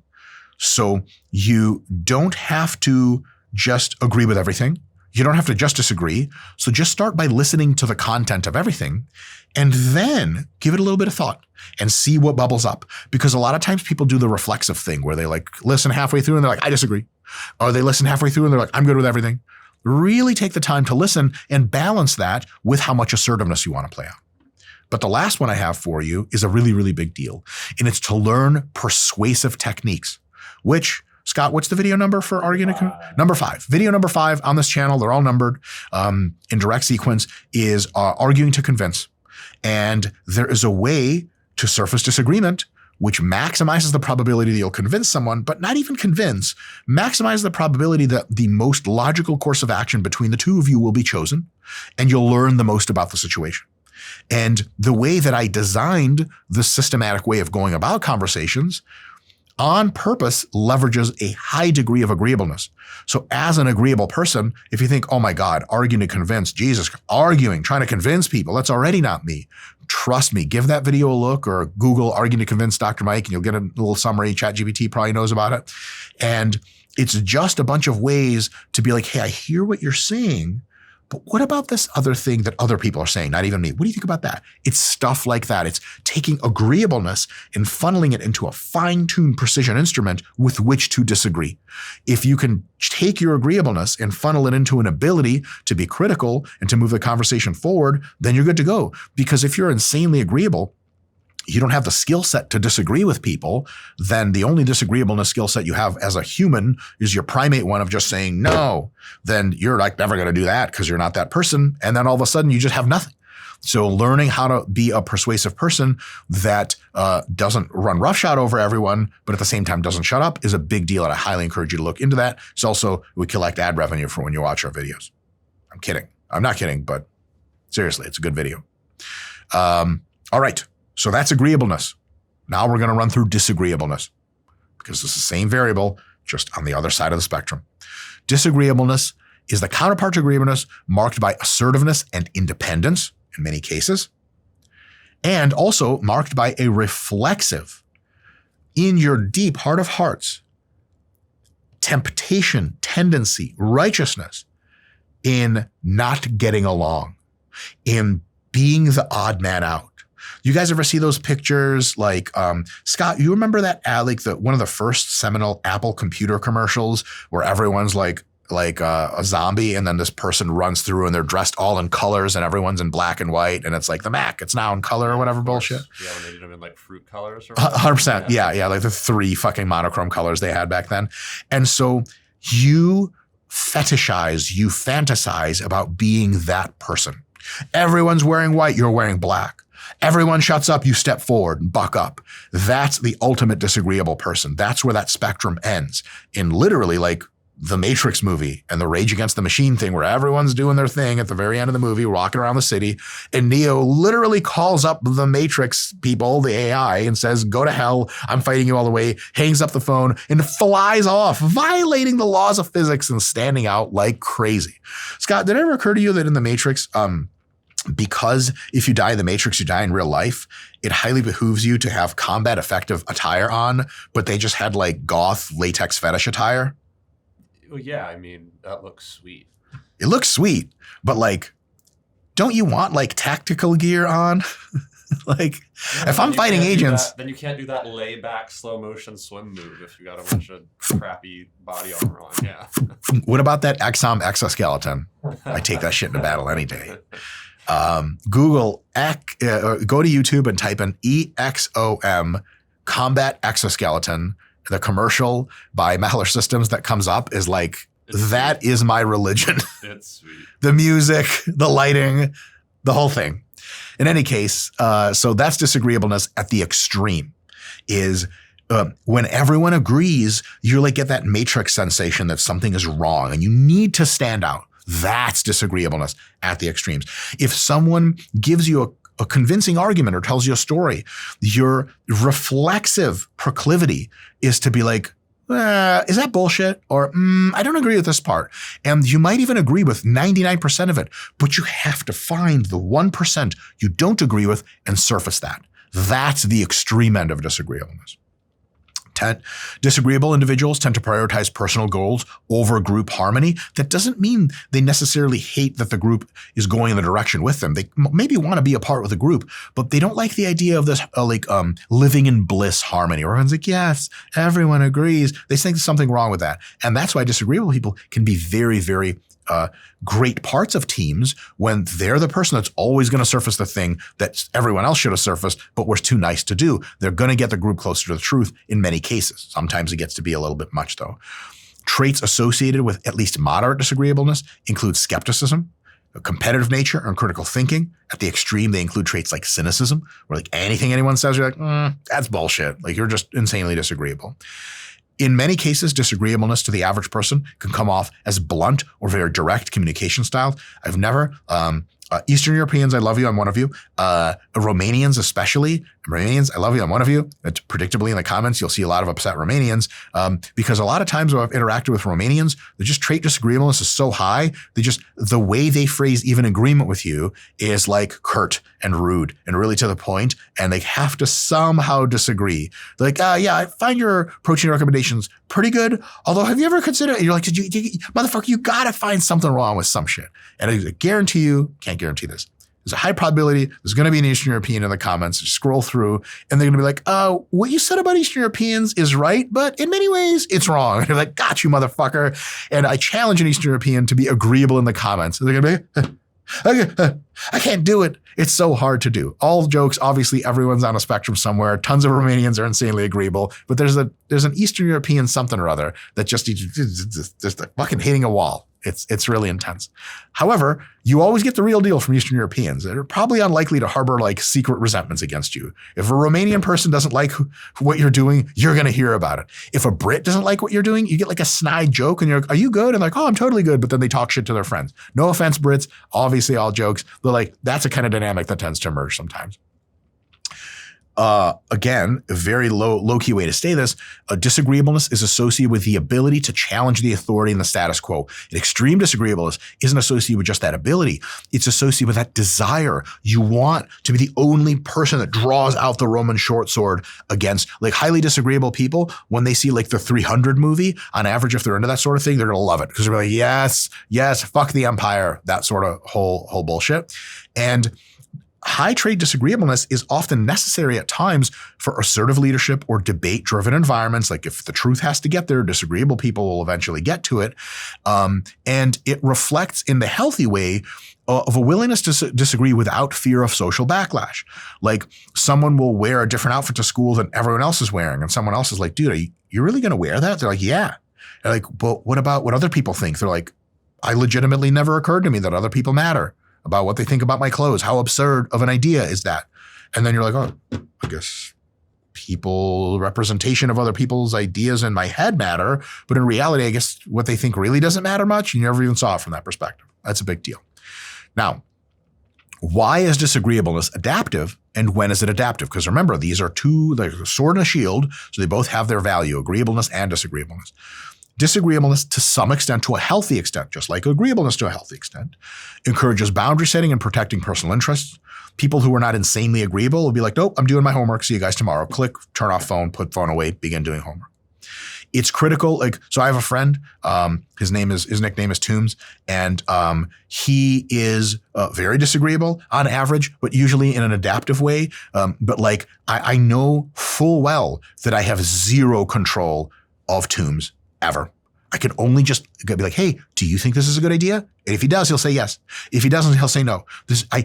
So you don't have to just agree with everything. You don't have to just disagree. So just start by listening to the content of everything and then give it a little bit of thought and see what bubbles up. Because a lot of times people do the reflexive thing where they like listen halfway through and they're like, I disagree. Or they listen halfway through and they're like, I'm good with everything. Really take the time to listen and balance that with how much assertiveness you want to play out. But the last one I have for you is a really, really big deal. And it's to learn persuasive techniques, which, Scott, what's the video number for arguing? Number 5. Video number 5 on this channel. They're all numbered in direct sequence is arguing to convince. And there is a way to surface disagreement which maximizes the probability that you'll convince someone, but not even convince, maximize the probability that the most logical course of action between the two of you will be chosen, and you'll learn the most about the situation. And the way that I designed the systematic way of going about conversations on purpose leverages a high degree of agreeableness. So as an agreeable person, if you think, oh my God, arguing to convince, Jesus, arguing, trying to convince people, that's already not me. Trust me, give that video a look or Google arguing to convince Dr. Mike and you'll get a little summary. ChatGPT probably knows about it. And it's just a bunch of ways to be like, hey, I hear what you're saying, but what about this other thing that other people are saying? Not even me. What do you think about that? It's stuff like that. It's taking agreeableness and funneling it into a fine-tuned precision instrument with which to disagree. If you can take your agreeableness and funnel it into an ability to be critical and to move the conversation forward, then you're good to go. Because if you're insanely agreeable, you don't have the skill set to disagree with people, then the only disagreeableness skill set you have as a human is your primate one of just saying no. Then you're like never going to do that because you're not that person. And then all of a sudden you just have nothing. So learning how to be a persuasive person that doesn't run roughshod over everyone, but at the same time doesn't shut up is a big deal. And I highly encourage you to look into that. It's also, we collect ad revenue for when you watch our videos. I'm kidding. I'm not kidding, but seriously, it's a good video. All right. So that's agreeableness. Now we're going to run through disagreeableness because it's the same variable, just on the other side of the spectrum. Disagreeableness is the counterpart to agreeableness marked by assertiveness and independence in many cases, and also marked by a reflexive, in your deep heart of hearts, temptation, tendency, righteousness in not getting along, in being the odd man out. You guys ever see those pictures like, Scott, you remember that ad, like one of the first seminal Apple computer commercials where everyone's like a zombie and then this person runs through and they're dressed all in colors and everyone's in black and white and it's like the Mac, it's now in color or whatever bullshit. Yeah, when they did them in like fruit colors or 100%. Yeah. Like the 3 fucking monochrome colors they had back then. And so you fantasize about being that person. Everyone's wearing white, you're wearing black. Everyone shuts up, you step forward and buck up. That's the ultimate disagreeable person. That's where that spectrum ends. In literally like the Matrix movie and the Rage Against the Machine thing where everyone's doing their thing at the very end of the movie, walking around the city, and Neo literally calls up the Matrix people, the AI, and says, go to hell, I'm fighting you all the way, hangs up the phone, and flies off, violating the laws of physics and standing out like crazy. Scott, did it ever occur to you that in the Matrix, because if you die in the Matrix, you die in real life, it highly behooves you to have combat effective attire on, but they just had like goth latex fetish attire? Well, yeah, I mean, that looks sweet. It looks sweet, but like, don't you want like tactical gear on? Like, Yeah, if I'm fighting agents, then you can't do that lay back slow motion swim move if you got a bunch of crappy body armor on. Yeah. what about that Exom exoskeleton? I take that shit into battle any day. Google, go to YouTube and type in EXOM combat exoskeleton. The commercial by Maller Systems that comes up is like, that is my religion. It's sweet. The music, the lighting, the whole thing. In any case, so that's disagreeableness at the extreme is when everyone agrees, you like get that matrix sensation that something is wrong and you need to stand out. That's disagreeableness at the extremes. If someone gives you a convincing argument or tells you a story, your reflexive proclivity is to be like, is that bullshit? Or I don't agree with this part. And you might even agree with 99% of it, but you have to find the 1% you don't agree with and surface that. That's the extreme end of disagreeableness. Disagreeable individuals tend to prioritize personal goals over group harmony. That doesn't mean they necessarily hate that the group is going in the direction with them. They maybe want to be a part with the group, but they don't like the idea of this living in bliss harmony. Where everyone's like, yes, everyone agrees. They think there's something wrong with that. And that's why disagreeable people can be very, very great parts of teams when they're the person that's always going to surface the thing that everyone else should have surfaced, but was too nice to do. They're going to get the group closer to the truth in many cases. Sometimes it gets to be a little bit much though. Traits associated with at least moderate disagreeableness include skepticism, a competitive nature and critical thinking. At the extreme, they include traits like cynicism, where like anything anyone says, you're like, that's bullshit. Like you're just insanely disagreeable. In many cases, disagreeableness to the average person can come off as blunt or very direct communication style. I've never, Eastern Europeans, I love you, I'm one of you. Romanians especially, Romanians, I love you, I'm one of you. Predictably in the comments, you'll see a lot of upset Romanians because a lot of times when I've interacted with Romanians, the just trait disagreeableness is so high, the way they phrase even agreement with you is like curt and rude and really to the point, and they have to somehow disagree. They're like, yeah, I find your protein recommendations pretty good, although have you ever considered, and you're like, motherfucker, you gotta find something wrong with some shit. And I guarantee you, can't guarantee this, there's a high probability there's going to be an Eastern European in the comments. Just scroll through and they're going to be like, what you said about Eastern Europeans is right, but in many ways it's wrong. And you're like, got you, motherfucker. And I challenge an Eastern European to be agreeable in the comments. And they're going to be, I can't do it. It's so hard to do. All jokes, obviously everyone's on a spectrum somewhere. Tons of Romanians are insanely agreeable, but there's an Eastern European something or other that just fucking hitting a wall. It's really intense. However, you always get the real deal from Eastern Europeans. They're probably unlikely to harbor like secret resentments against you. If a Romanian person doesn't like what you're doing, you're going to hear about it. If a Brit doesn't like what you're doing, you get like a snide joke and you're like, are you good? And like, oh, I'm totally good. But then they talk shit to their friends. No offense, Brits. Obviously all jokes. They're like, that's a kind of dynamic that tends to emerge sometimes. Again, a very low-key way to say this, disagreeableness is associated with the ability to challenge the authority and the status quo. And extreme disagreeableness isn't associated with just that ability. It's associated with that desire. You want to be the only person that draws out the Roman short sword against like highly disagreeable people. When they see like the 300 movie, on average, if they're into that sort of thing, they're going to love it because they're like, yes, fuck the empire, that sort of whole bullshit. And high trait disagreeableness is often necessary at times for assertive leadership or debate-driven environments. Like if the truth has to get there, disagreeable people will eventually get to it. And it reflects in the healthy way of a willingness to disagree without fear of social backlash. Like someone will wear a different outfit to school than everyone else is wearing. And someone else is like, dude, are you really going to wear that? They're like, yeah. They're like, but what about what other people think? They're like, I legitimately never occurred to me that other people matter about what they think about my clothes. How absurd of an idea is that? And then you're like, oh, I guess representation of other people's ideas in my head matter. But in reality, I guess what they think really doesn't matter much. You never even saw it from that perspective. That's a big deal. Now, why is disagreeableness adaptive and when is it adaptive? Because remember, these are two, like a sword and a shield, so they both have their value, agreeableness and disagreeableness. Disagreeableness to some extent, to a healthy extent, just like agreeableness to a healthy extent, encourages boundary setting and protecting personal interests. People who are not insanely agreeable will be like, nope, I'm doing my homework. See you guys tomorrow. Click, turn off phone, put phone away, begin doing homework. It's critical. Like, so I have a friend, his nickname is Toombs, and he is very disagreeable on average, but usually in an adaptive way. But like, I know full well that I have zero control of Toombs ever. I can only just be like, hey, do you think this is a good idea? And if he does, he'll say yes. If he doesn't, he'll say no.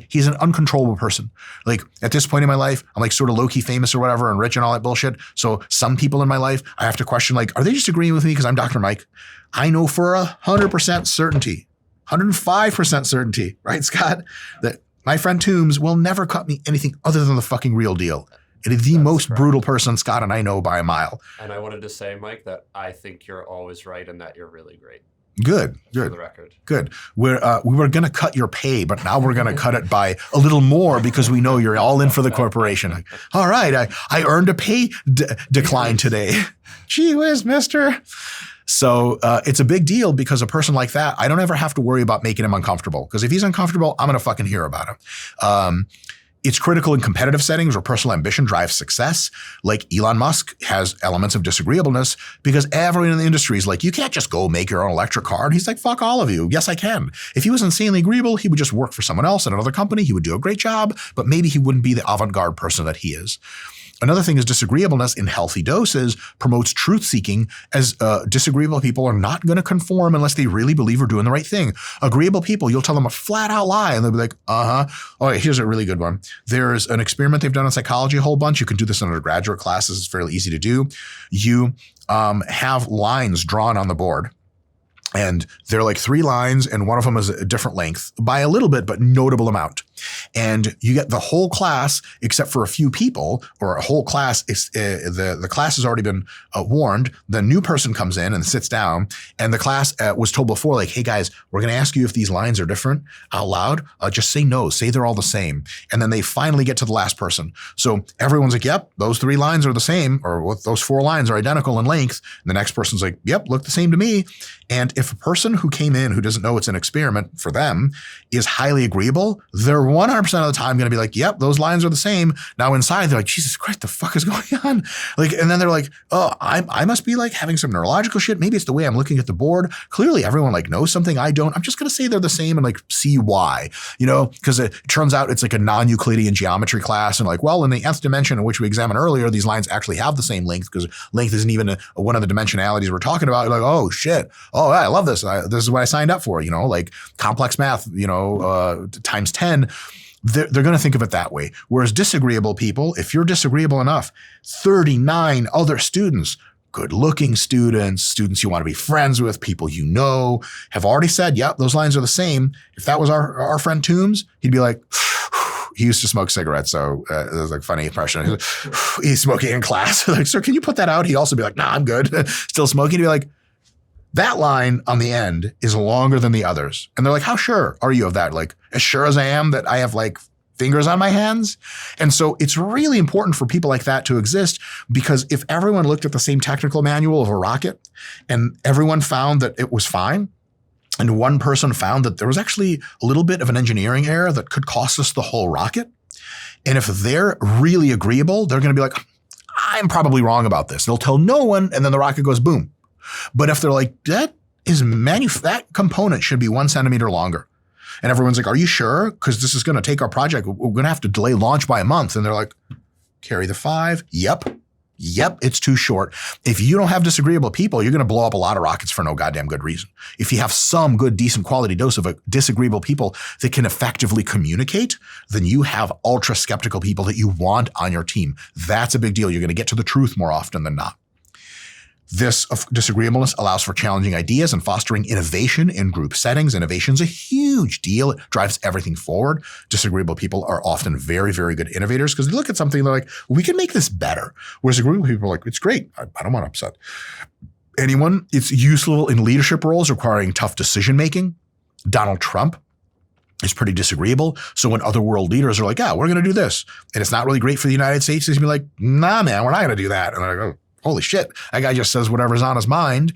He's an uncontrollable person. Like at this point in my life, I'm like sort of low-key famous or whatever and rich and all that bullshit. So some people in my life, I have to question like, are they just agreeing with me because I'm Dr. Mike? I know for 100% certainty, 105% certainty, right, Scott, that my friend Toombs will never cut me anything other than the fucking real deal. It is the most brutal person Scott and I know by a mile. And I wanted to say, Mike, that I think you're always right and that you're really great. Good. For the record. Good. We were going to cut your pay, but now we're going to cut it by a little more because we know you're all in for the corporation. Like, all right, I earned a pay decline today. Gee whiz, mister. So it's a big deal because a person like that, I don't ever have to worry about making him uncomfortable because if he's uncomfortable, I'm going to fucking hear about him. It's critical in competitive settings where personal ambition drives success. Like Elon Musk has elements of disagreeableness because everyone in the industry is like, you can't just go make your own electric car. And he's like, fuck all of you. Yes, I can. If he was insanely agreeable, he would just work for someone else at another company. He would do a great job, but maybe he wouldn't be the avant-garde person that he is. Another thing is disagreeableness in healthy doses promotes truth-seeking as disagreeable people are not going to conform unless they really believe we're doing the right thing. Agreeable people, you'll tell them a flat-out lie, and they'll be like, uh-huh. Oh, here's a really good one. There's an experiment they've done in psychology a whole bunch. You can do this in undergraduate classes. It's fairly easy to do. You have lines drawn on the board. And they're like 3 lines, and one of them is a different length by a little bit, but notable amount. And you get the whole class, except for a few people, or a whole class. The class has already been warned. The new person comes in and sits down, and the class was told before, like, hey guys, we're going to ask you if these lines are different out loud. Just say no. Say they're all the same. And then they finally get to the last person. So everyone's like, yep, those 3 lines are the same, or those 4 lines are identical in length. And the next person's like, yep, look the same to me. And if a person who came in who doesn't know it's an experiment for them is highly agreeable, they're 100% of the time going to be like, yep, those lines are the same. Now inside, they're like, Jesus Christ, the fuck is going on? Like, and then they're like, oh, I must be like having some neurological shit. Maybe it's the way I'm looking at the board. Clearly everyone like knows something I don't. I'm just going to say they're the same and like see why, because it turns out it's like a non-Euclidean geometry class. And like, well, in the nth dimension in which we examined earlier, these lines actually have the same length because length isn't even one of the dimensionalities we're talking about. You're like, oh shit. Oh, I love this. This is what I signed up for, like complex math, times 10. They're going to think of it that way. Whereas disagreeable people, if you're disagreeable enough, 39 other students, good-looking students you want to be friends with, people have already said, yep, those lines are the same. If that was our friend Toombs, he'd be like, he used to smoke cigarettes, so it was like funny impression. He's smoking in class. Like, sir, can you put that out? He'd also be like, nah, I'm good. Still smoking. He'd be like, that line on the end is longer than the others. And they're like, how sure are you of that? Like, as sure as I am that I have like fingers on my hands? And so it's really important for people like that to exist, because if everyone looked at the same technical manual of a rocket and everyone found that it was fine, and one person found that there was actually a little bit of an engineering error that could cost us the whole rocket, and if they're really agreeable, they're going to be like, I'm probably wrong about this. They'll tell no one, and then the rocket goes boom. But if they're like, that component should be 1 centimeter longer. And everyone's like, are you sure? Because this is going to take our project. We're going to have to delay launch by a month. And they're like, carry the 5. Yep, it's too short. If you don't have disagreeable people, you're going to blow up a lot of rockets for no goddamn good reason. If you have some good, decent quality dose of disagreeable people that can effectively communicate, then you have ultra skeptical people that you want on your team. That's a big deal. You're going to get to the truth more often than not. This disagreeableness allows for challenging ideas and fostering innovation in group settings. Innovation is a huge deal. It drives everything forward. Disagreeable people are often very, very good innovators because they look at something and they're like, we can make this better. Whereas agreeable people are like, it's great. I don't want to upset anyone. It's useful in leadership roles requiring tough decision-making. Donald Trump is pretty disagreeable. So when other world leaders are like, yeah, we're going to do this, and it's not really great for the United States, he's going to be like, nah, man, we're not going to do that. And they're like, oh, holy shit, that guy just says whatever's on his mind.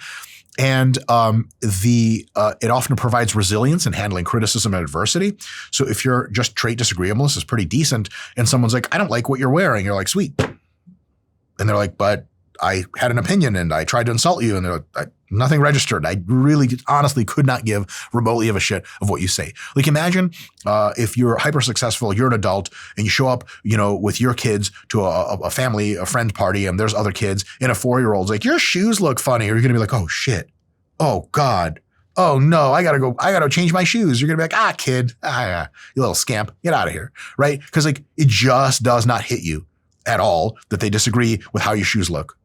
And it often provides resilience in handling criticism and adversity. So if your just trait disagreeableness is pretty decent and someone's like, I don't like what you're wearing, you're like, sweet. And they're like, but I had an opinion and I tried to insult you, and they're like, nothing registered. I really honestly could not give remotely of a shit of what you say. Like, imagine if you're hyper successful, you're an adult, and you show up, with your kids to a friend party, and there's other kids, and a 4-year-old's like, your shoes look funny. Or you're going to be like, oh shit. Oh God. Oh no, I gotta change my shoes. You're going to be like, kid, you little scamp, get out of here. Right? Because like, it just does not hit you at all that they disagree with how your shoes look.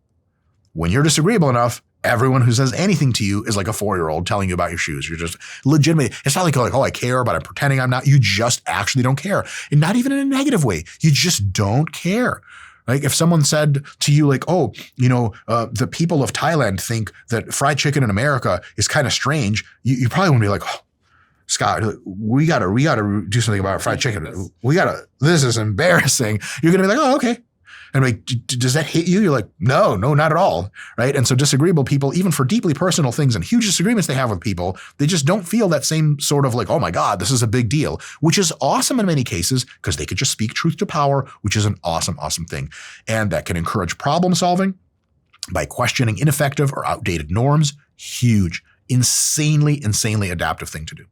When you're disagreeable enough, everyone who says anything to you is like a 4-year-old telling you about your shoes. You're just legitimately, it's not like, oh, I care, but I'm pretending I'm not. You just actually don't care. And not even in a negative way. You just don't care. Like if someone said to you like, oh, the people of Thailand think that fried chicken in America is kind of strange. You probably wouldn't be like, oh, Scott, we gotta do something about fried chicken. This is embarrassing. You're going to be like, oh, okay. And like, does that hit you? You're like, no, not at all, right? And so disagreeable people, even for deeply personal things and huge disagreements they have with people, they just don't feel that same sort of like, oh my God, this is a big deal, which is awesome in many cases because they could just speak truth to power, which is an awesome, awesome thing. And that can encourage problem solving by questioning ineffective or outdated norms. Huge, insanely adaptive thing to do.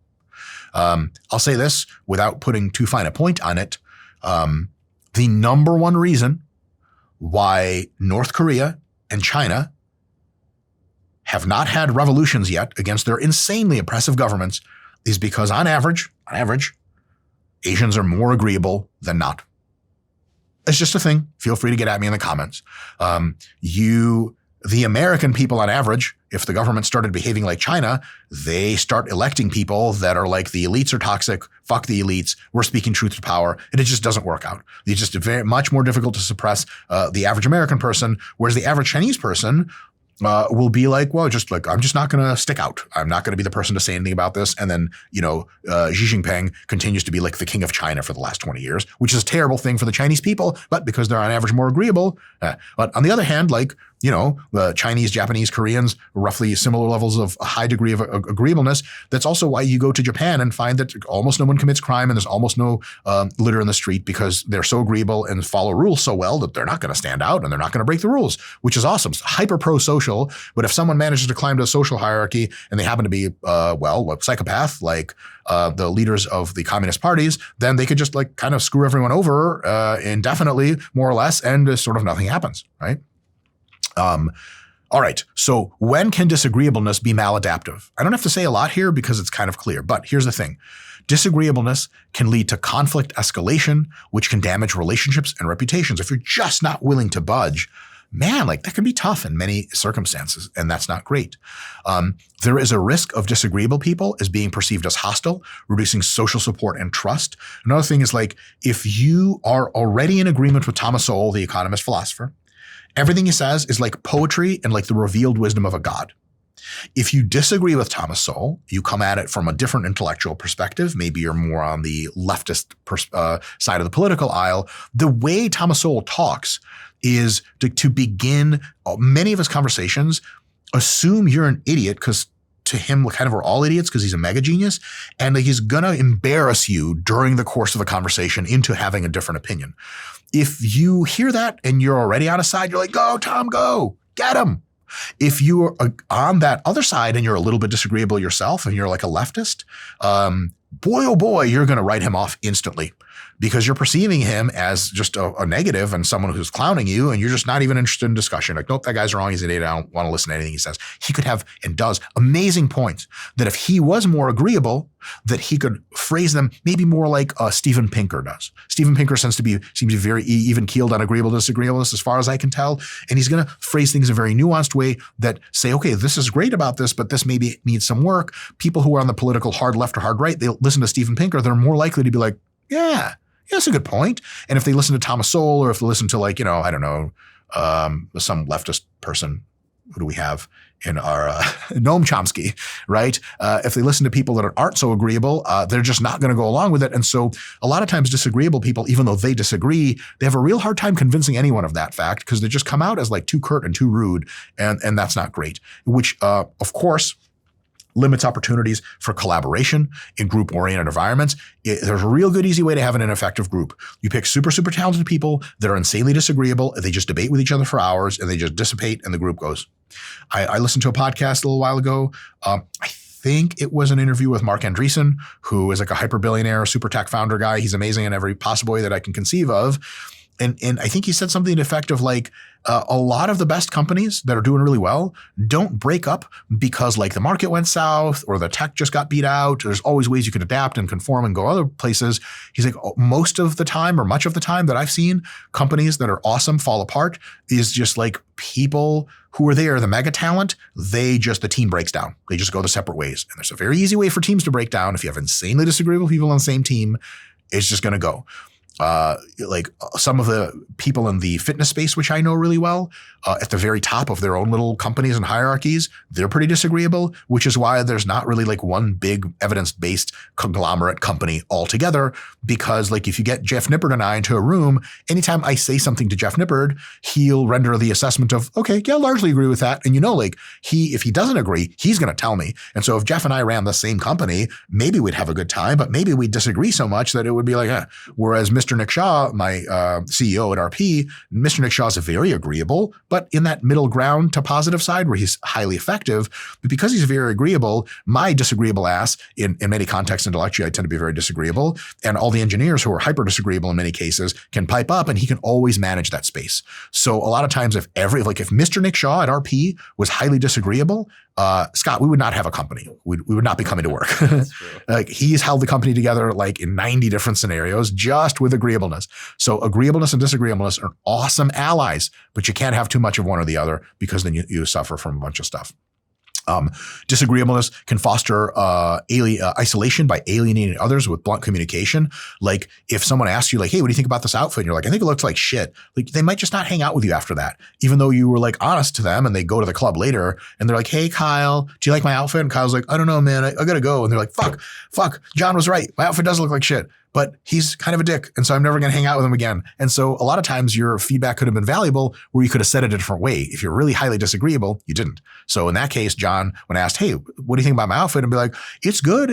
I'll say this without putting too fine a point on it. The number one reason why North Korea and China have not had revolutions yet against their insanely oppressive governments is because on average, Asians are more agreeable than not. It's just a thing. Feel free to get at me in the comments. The American people on average, if the government started behaving like China, they start electing people that are like the elites are toxic, fuck the elites, we're speaking truth to power, and it just doesn't work out. It's just very much more difficult to suppress the average American person, whereas the average Chinese person will be like, well, just like, I'm just not going to stick out. I'm not going to be the person to say anything about this. And then, Xi Jinping continues to be like the king of China for the last 20 years, which is a terrible thing for the Chinese people, but because they're on average more agreeable. But on the other hand, like, the Chinese, Japanese, Koreans, roughly similar levels of a high degree of agreeableness. That's also why you go to Japan and find that almost no one commits crime and there's almost no litter in the street because they're so agreeable and follow rules so well that they're not going to stand out and they're not going to break the rules, which is awesome. It's hyper pro-social. But if someone manages to climb to a social hierarchy and they happen to be, a psychopath, like the leaders of the communist parties, then they could just like kind of screw everyone over indefinitely, more or less, and sort of nothing happens, right? All right. So when can disagreeableness be maladaptive? I don't have to say a lot here because it's kind of clear, but here's the thing. Disagreeableness can lead to conflict escalation, which can damage relationships and reputations. If you're just not willing to budge, man, like that can be tough in many circumstances, and that's not great. There is a risk of disagreeable people as being perceived as hostile, reducing social support and trust. Another thing is like, if you are already in agreement with Thomas Sowell, the economist philosopher, everything he says is like poetry and like the revealed wisdom of a god. If you disagree with Thomas Sowell, you come at it from a different intellectual perspective. Maybe you're more on the leftist side of the political aisle. The way Thomas Sowell talks is to begin many of his conversations, assume you're an idiot because to him, kind of we're all idiots because he's a mega genius, and he's going to embarrass you during the course of the conversation into having a different opinion. If you hear that and you're already on a side, you're like, go, Tom, go, get him. If you're on that other side and you're a little bit disagreeable yourself and you're like a leftist, boy, oh boy, you're going to write him off instantly because you're perceiving him as just a negative and someone who's clowning you, and you're just not even interested in discussion. Like, nope, that guy's wrong. He's an idiot. I don't want to listen to anything he says. He could have and does amazing points that if he was more agreeable, that he could phrase them maybe more like Steven Pinker does. Steven Pinker seems to be very even-keeled on agreeable disagreeableness as far as I can tell. And he's going to phrase things in a very nuanced way that say, okay, this is great about this, but this maybe needs some work. People who are on the political hard left or hard right, they listen to Steven Pinker, they're more likely to be like, yeah, that's a good point. And if they listen to Thomas Sowell, or if they listen to like, I don't know, some leftist person, who do we have in our Noam Chomsky, right? If they listen to people that aren't so agreeable, they're just not going to go along with it. And so a lot of times disagreeable people, even though they disagree, they have a real hard time convincing anyone of that fact because they just come out as like too curt and too rude. And that's not great, which of course limits opportunities for collaboration in group-oriented environments. There's a real good, easy way to have an ineffective group. You pick super, super talented people that are insanely disagreeable. They just debate with each other for hours and they just dissipate and the group goes. I listened to a podcast a little while ago. I think it was an interview with Mark Andreessen, who is like a hyper-billionaire, super tech founder guy. He's amazing in every possible way that I can conceive of. And I think he said something to the effect of like, a lot of the best companies that are doing really well don't break up because like the market went south or the tech just got beat out. There's always ways you can adapt and conform and go other places. He's like, most of the time or much of the time that I've seen companies that are awesome fall apart is just like people who are there, the mega talent, the team breaks down. They just go the separate ways. And there's a very easy way for teams to break down. If you have insanely disagreeable people on the same team, it's just going to go. Like some of the people in the fitness space, which I know really well, at the very top of their own little companies and hierarchies, they're pretty disagreeable, which is why there's not really like one big evidence-based conglomerate company altogether. Because like if you get Jeff Nippard and I into a room, anytime I say something to Jeff Nippard, he'll render the assessment of, okay, yeah, largely agree with that. And like if he doesn't agree, he's going to tell me. And so if Jeff and I ran the same company, maybe we'd have a good time, but maybe we'd disagree so much that it would be like, Whereas Mr. Nick Shaw, my CEO at RP, Mr. Nick Shaw is very agreeable, but in that middle ground to positive side where he's highly effective. But because he's very agreeable, my disagreeable ass, in many contexts intellectually, I tend to be very disagreeable. And all the engineers who are hyper disagreeable in many cases can pipe up and he can always manage that space. So a lot of times if Mr. Nick Shaw at RP was highly disagreeable, Scott, we would not have a company. We would not be coming to work. Like he's held the company together like in 90 different scenarios just with with agreeableness. So agreeableness and disagreeableness are awesome allies, but you can't have too much of one or the other because then you suffer from a bunch of stuff. Disagreeableness can foster isolation by alienating others with blunt communication. Like if someone asks you like, hey, what do you think about this outfit? And you're like, I think it looks like shit. Like they might just not hang out with you after that, even though you were like honest to them, and they go to the club later and they're like, hey, Kyle, do you like my outfit? And Kyle's like, I don't know, man, I gotta go. And they're like, fuck, John was right. My outfit does look like shit, but he's kind of a dick. And so I'm never going to hang out with him again. And so a lot of times your feedback could have been valuable where you could have said it a different way. If you're really highly disagreeable, you didn't. So in that case, John, when asked, hey, what do you think about my outfit? And be like, it's good.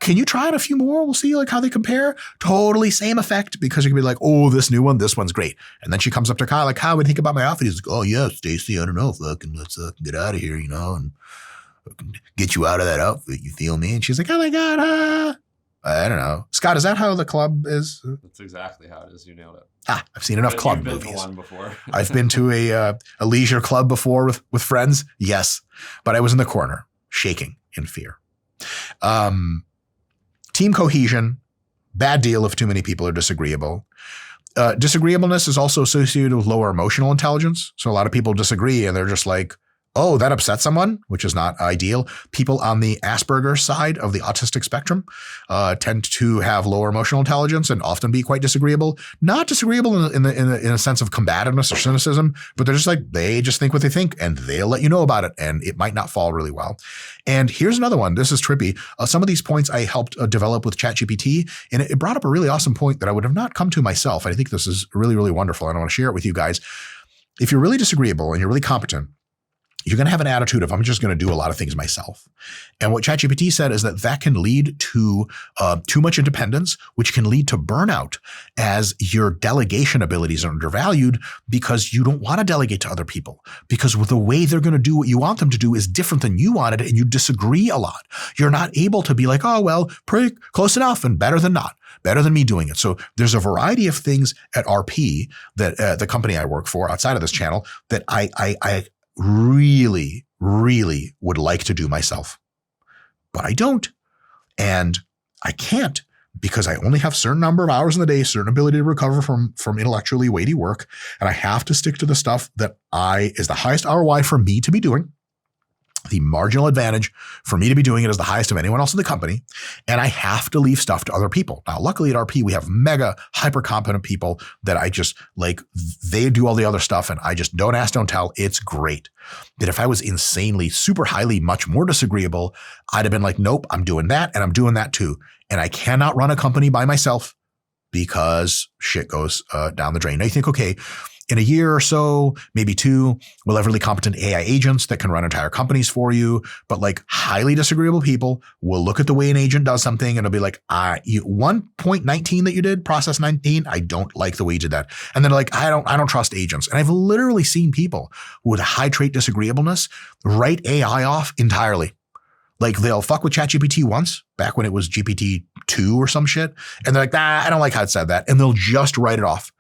Can you try on a few more? We'll see like how they compare. Totally same effect, because you can be like, oh, this one's great. And then she comes up to Kyle like, Kyle, what do you think about my outfit? He's like, oh yeah, Stacy, I don't know, let's get out of here, and get you out of that outfit. You feel me? And she's like, oh my God, I don't know. Scott, is that how the club is? That's exactly how it is. You nailed it. I've seen enough club You've been movies. to one before. I've been to a leisure club before with friends. Yes. But I was in the corner, shaking in fear. Team cohesion, bad deal if too many people are disagreeable. Disagreeableness is also associated with lower emotional intelligence. So a lot of people disagree and they're just like, oh, that upset someone, which is not ideal. People on the Asperger's side of the autistic spectrum tend to have lower emotional intelligence and often be quite disagreeable. Not disagreeable in a sense of combativeness or cynicism, but they're just like, they just think what they think and they'll let you know about it, and it might not fall really well. And here's another one. This is trippy. Some of these points I helped develop with ChatGPT, and it brought up a really awesome point that I would have not come to myself. I think this is really, really wonderful, and I want to share it with you guys. If you're really disagreeable and you're really competent, you're going to have an attitude of, I'm just going to do a lot of things myself. And what ChatGPT said is that can lead to too much independence, which can lead to burnout as your delegation abilities are undervalued because you don't want to delegate to other people, because the way they're going to do what you want them to do is different than you wanted, and you disagree a lot. You're not able to be like, oh, well, pretty close enough and better than not. Better than me doing it. So there's a variety of things at RP, that the company I work for outside of this channel, that I really, really would like to do myself, but I don't. And I can't, because I only have a certain number of hours in the day, certain ability to recover from intellectually weighty work. And I have to stick to the stuff that is the highest ROI for me to be doing. The marginal advantage for me to be doing it is the highest of anyone else in the company. And I have to leave stuff to other people. Now, luckily at RP, we have mega hyper competent people that I just like, they do all the other stuff and I just don't ask, don't tell. It's great. That if I was insanely, super highly, much more disagreeable, I'd have been like, nope, I'm doing that and I'm doing that too. And I cannot run a company by myself because shit goes down the drain. Now you think, okay, in a year or so, maybe two, we'll have really competent AI agents that can run entire companies for you. But like highly disagreeable people will look at the way an agent does something and it'll be like, 1.19 that you did, process 19, I don't like the way you did that. And then like, I don't trust agents. And I've literally seen people with a high trait disagreeableness write AI off entirely. Like they'll fuck with ChatGPT once, back when it was GPT-2 or some shit. And they're like, I don't like how it said that. And they'll just write it off.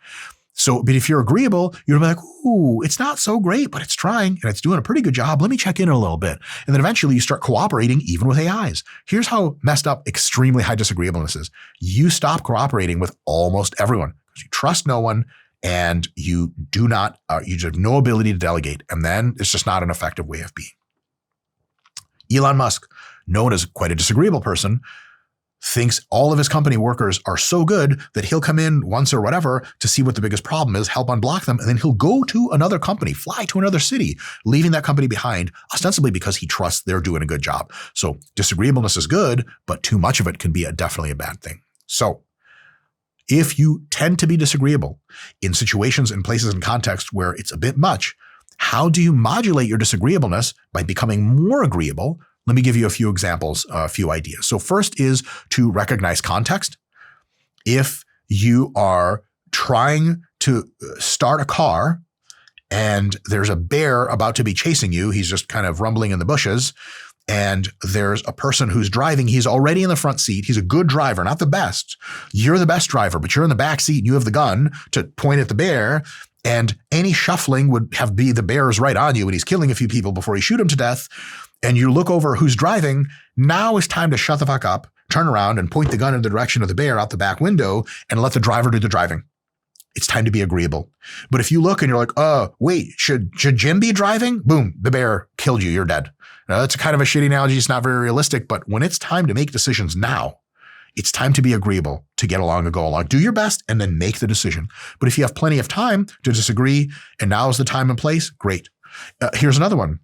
So, but if you're agreeable, you're like, ooh, it's not so great, but it's trying and it's doing a pretty good job. Let me check in a little bit. And then eventually you start cooperating even with AIs. Here's how messed up extremely high disagreeableness is. You stop cooperating with almost everyone because you trust no one and you do not, you have no ability to delegate. And then it's just not an effective way of being. Elon Musk, known as quite a disagreeable person, thinks all of his company workers are so good that he'll come in once or whatever to see what the biggest problem is, help unblock them, and then he'll go to another company, fly to another city, leaving that company behind, ostensibly because he trusts they're doing a good job. So disagreeableness is good, but too much of it can be definitely a bad thing. So if you tend to be disagreeable in situations and places and contexts where it's a bit much, how do you modulate your disagreeableness by becoming more agreeable? Let me give you a few examples, a few ideas. So first is to recognize context. If you are trying to start a car and there's a bear about to be chasing you, he's just kind of rumbling in the bushes, and there's a person who's driving, he's already in the front seat, he's a good driver, not the best. You're the best driver, but you're in the back seat and you have the gun to point at the bear, and any shuffling would be the bear's right on you and he's killing a few people before you shoot him to death. And you look over who's driving. Now is time to shut the fuck up, turn around and point the gun in the direction of the bear out the back window and let the driver do the driving. It's time to be agreeable. But if you look and you're like, oh, wait, should Jim be driving? Boom, the bear killed you. You're dead. Now, that's kind of a shitty analogy. It's not very realistic. But when it's time to make decisions now, it's time to be agreeable, to get along and go along. Do your best and then make the decision. But if you have plenty of time to disagree and now is the time and place, great. Here's another one.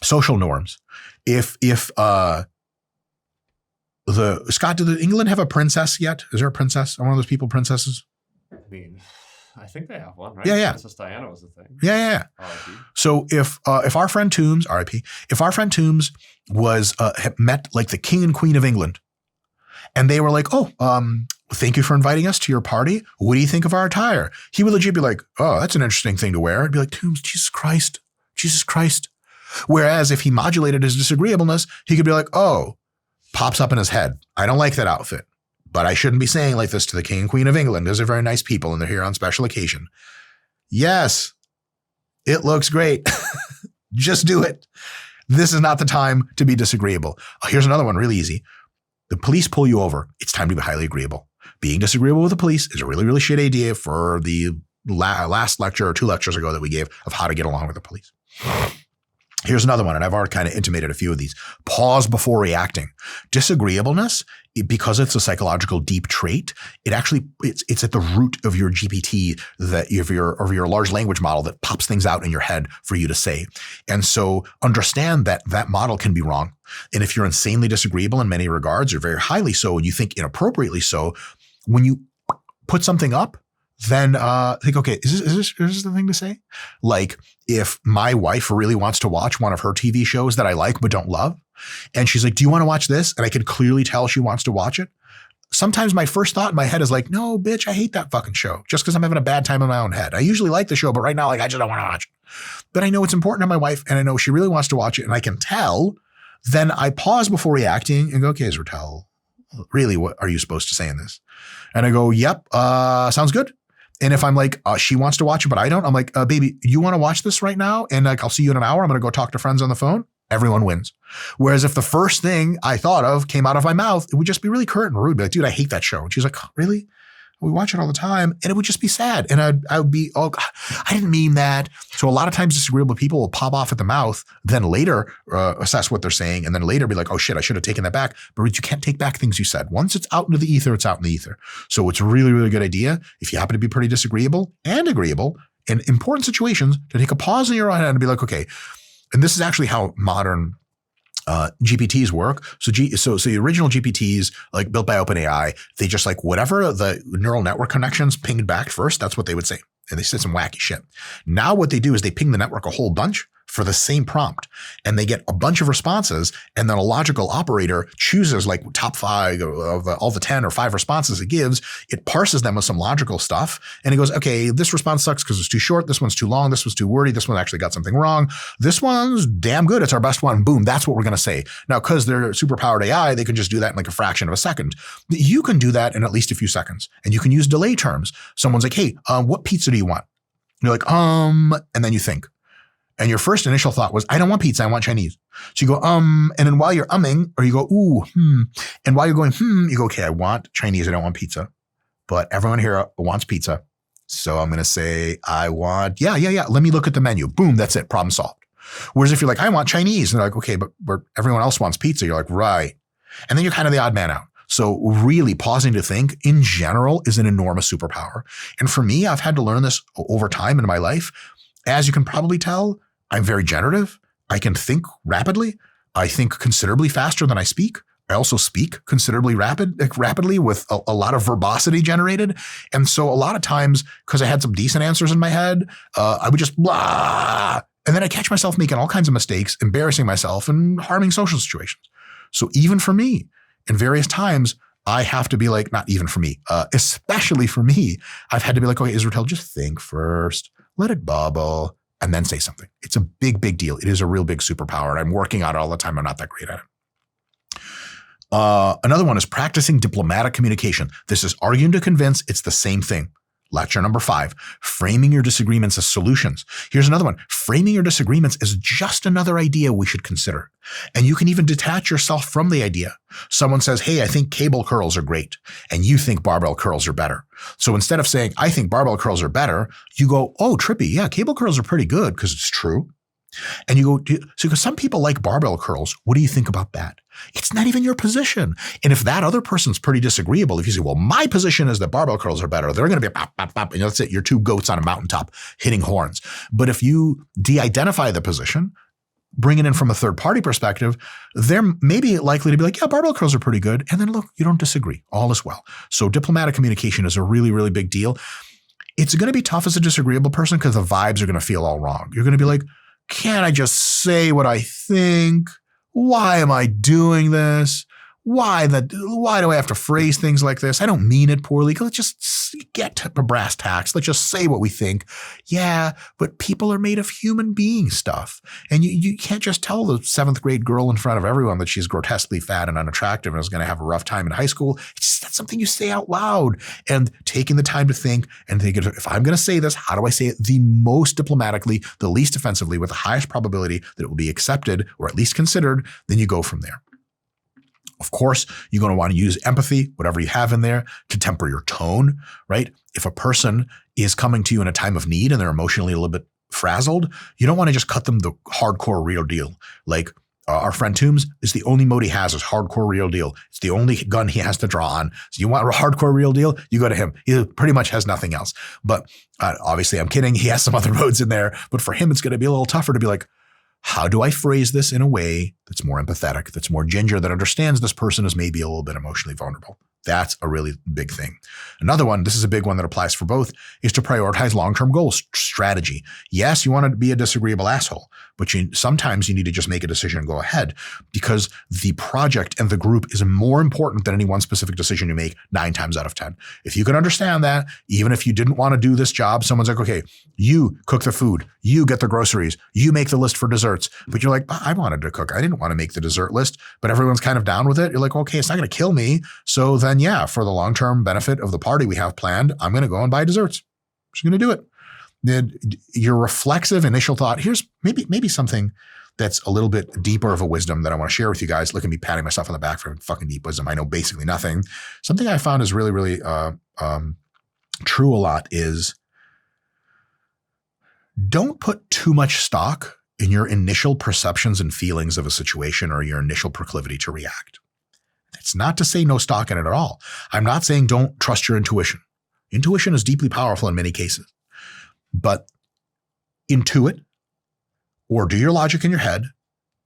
Social norms. Scott, did England have a princess yet? Is there a princess? Are one of those people princesses? I mean, I think they have one, right? Yeah. Princess Diana was the thing. Yeah. R.I.P. So if our friend Toombs, R.I.P., if our friend Toombs was met like the king and queen of England, and they were like, oh, thank you for inviting us to your party. What do you think of our attire? He would legit be like, oh, that's an interesting thing to wear. I'd be like, Toombs, Jesus Christ. Whereas if he modulated his disagreeableness, he could be like, oh, pops up in his head. I don't like that outfit, but I shouldn't be saying like this to the king and queen of England. Those are very nice people and they're here on special occasion. Yes, it looks great. Just do it. This is not the time to be disagreeable. Here's another one really easy. The police pull you over. It's time to be highly agreeable. Being disagreeable with the police is a really, really shit idea for the last lecture or 2 lectures ago that we gave of how to get along with the police. Here's another one, and I've already kind of intimated a few of these. Pause before reacting. Disagreeableness, because it's a psychological deep trait, it's at the root of your GPT, of your large language model that pops things out in your head for you to say. And so understand that model can be wrong. And if you're insanely disagreeable in many regards, or very highly so, and you think inappropriately so, when you put something up, then think, okay, is this the thing to say? Like if my wife really wants to watch one of her TV shows that I like but don't love, and she's like, do you want to watch this? And I can clearly tell she wants to watch it. Sometimes my first thought in my head is like, no, bitch, I hate that fucking show just because I'm having a bad time in my own head. I usually like the show, but right now, like, I just don't want to watch it. But I know it's important to my wife and I know she really wants to watch it and I can tell. Then I pause before reacting and go, okay, Israetel, really, what are you supposed to say in this? And I go, yep, sounds good. And if I'm like, she wants to watch it, but I don't, I'm like, baby, you want to watch this right now? And like, I'll see you in an hour. I'm going to go talk to friends on the phone. Everyone wins. Whereas if the first thing I thought of came out of my mouth, it would just be really curt and rude. Be like, dude, I hate that show. And she's like, really? We watch it all the time. And it would just be sad. And I would be, oh, I didn't mean that. So a lot of times disagreeable people will pop off at the mouth, then later assess what they're saying. And then later be like, oh shit, I should have taken that back. But you can't take back things you said. Once it's out into the ether, it's out in the ether. So it's a really, really good idea if you happen to be pretty disagreeable and agreeable in important situations to take a pause in your own head and be like, okay. And this is actually how modern GPTs work. So the original GPTs, like built by OpenAI, they just like whatever the neural network connections pinged back first, that's what they would say. And they said some wacky shit. Now what they do is they ping the network a whole bunch for the same prompt and they get a bunch of responses. And then a logical operator chooses like top 5 of all the 10 or 5 responses it gives. It parses them with some logical stuff. And it goes, okay, this response sucks because it's too short. This one's too long. This was too wordy. This one actually got something wrong. This one's damn good. It's our best one. Boom. That's what we're going to say. Now, because they're superpowered AI, they can just do that in like a fraction of a second. You can do that in at least a few seconds and you can use delay terms. Someone's like, hey, what pizza do you want? And you're like, and then you think. And your first initial thought was, I don't want pizza, I want Chinese. So you go, and then while you're umming, or you go, ooh, and while you're going, you go, okay, I want Chinese, I don't want pizza. But everyone here wants pizza. So I'm going to say, I want, yeah. Let me look at the menu. Boom, that's it, problem solved. Whereas if you're like, I want Chinese, and they're like, okay, but everyone else wants pizza. You're like, right. And then you're kind of the odd man out. So really pausing to think in general is an enormous superpower. And for me, I've had to learn this over time in my life. As you can probably tell, I'm very generative. I can think rapidly. I think considerably faster than I speak. I also speak considerably rapidly with a lot of verbosity generated. And so a lot of times, because I had some decent answers in my head, I would just blah. And then I catch myself making all kinds of mistakes, embarrassing myself and harming social situations. So even for me, in various times, I have to be like, not even for me, especially for me, I've had to be like, okay, Israetel, just think first, let it bubble. And then say something. It's a big, big deal. It is a real big superpower. And I'm working on it all the time. I'm not that great at it. Another one is practicing diplomatic communication. This is arguing to convince. It's the same thing. Lecture number 5, framing your disagreements as solutions. Here's another one. Framing your disagreements is just another idea we should consider. And you can even detach yourself from the idea. Someone says, hey, I think cable curls are great. And you think barbell curls are better. So instead of saying, I think barbell curls are better, you go, oh, trippy. Yeah, cable curls are pretty good because it's true. And you go, so because some people like barbell curls, what do you think about that? It's not even your position. And if that other person's pretty disagreeable, if you say, well, my position is that barbell curls are better, they're going to be pop, pop, pop. And that's it. You're two goats on a mountaintop hitting horns. But if you de-identify the position, bring it in from a third party perspective, they're maybe likely to be like, yeah, barbell curls are pretty good. And then look, you don't disagree. All is well. So diplomatic communication is a really, really big deal. It's going to be tough as a disagreeable person because the vibes are going to feel all wrong. You're going to be like, can't I just say what I think? Why am I doing this? Why do I have to phrase things like this? I don't mean it poorly. Let's just get to brass tacks. Let's just say what we think. Yeah, but people are made of human being stuff. And you can't just tell the 7th grade girl in front of everyone that she's grotesquely fat and unattractive and is going to have a rough time in high school. That's something you say out loud. And taking the time to think and think, if I'm going to say this, how do I say it the most diplomatically, the least offensively, with the highest probability that it will be accepted or at least considered, then you go from there. Of course, you're going to want to use empathy, whatever you have in there, to temper your tone, right? If a person is coming to you in a time of need and they're emotionally a little bit frazzled, you don't want to just cut them the hardcore real deal. Like our friend Toombs is the only mode he has is hardcore real deal. It's the only gun he has to draw on. So you want a hardcore real deal, you go to him. He pretty much has nothing else. But obviously, I'm kidding. He has some other modes in there. But for him, it's going to be a little tougher to be like, how do I phrase this in a way that's more empathetic, that's more ginger, that understands this person is maybe a little bit emotionally vulnerable? That's a really big thing. Another one, this is a big one that applies for both, is to prioritize long-term goals, strategy. Yes, you want to be a disagreeable asshole, but sometimes you need to just make a decision and go ahead, because the project and the group is more important than any one specific decision you make 9 times out of 10. If you can understand that, even if you didn't want to do this job, someone's like, okay, you cook the food, you get the groceries, you make the list for desserts, but you're like, I wanted to cook. I didn't want to make the dessert list, but everyone's kind of down with it. You're like, okay, it's not going to kill me. So then, yeah, for the long-term benefit of the party we have planned, I'm going to go and buy desserts. I'm just going to do it. Then your reflexive initial thought, here's maybe something that's a little bit deeper of a wisdom that I want to share with you guys. Look at me patting myself on the back for fucking deep wisdom. I know basically nothing. Something I found is really, really true a lot is don't put too much stock in your initial perceptions and feelings of a situation or your initial proclivity to react. It's not to say no stock in it at all. I'm not saying don't trust your intuition. Intuition is deeply powerful in many cases. But intuit or do your logic in your head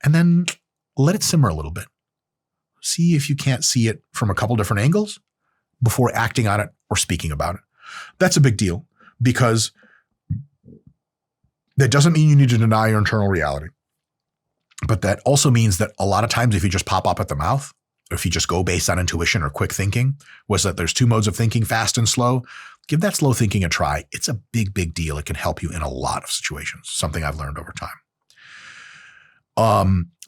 and then let it simmer a little bit. See if you can't see it from a couple different angles before acting on it or speaking about it. That's a big deal because that doesn't mean you need to deny your internal reality. But that also means that a lot of times if you just pop up at the mouth, or if you just go based on intuition or quick thinking, was that there's 2 modes of thinking, fast and slow. Give that slow thinking a try. It's a big, big deal. It can help you in a lot of situations, something I've learned over time.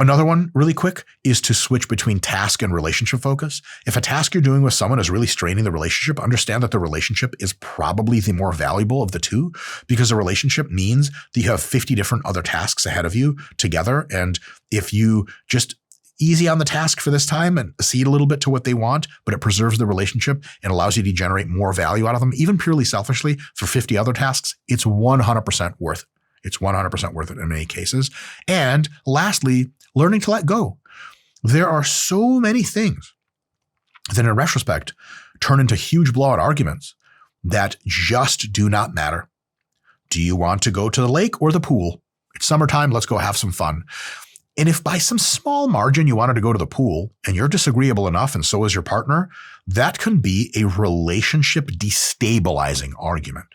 Another one really quick is to switch between task and relationship focus. If a task you're doing with someone is really straining the relationship, understand that the relationship is probably the more valuable of the two, because a relationship means that you have 50 different other tasks ahead of you together. And if you just easy on the task for this time and cede a little bit to what they want, but it preserves the relationship and allows you to generate more value out of them, even purely selfishly for 50 other tasks, it's 100% worth it. It's 100% worth it in many cases. And lastly, learning to let go. There are so many things that in retrospect turn into huge blowout arguments that just do not matter. Do you want to go to the lake or the pool? It's summertime. Let's go have some fun. And if by some small margin you wanted to go to the pool and you're disagreeable enough and so is your partner, that can be a relationship destabilizing argument.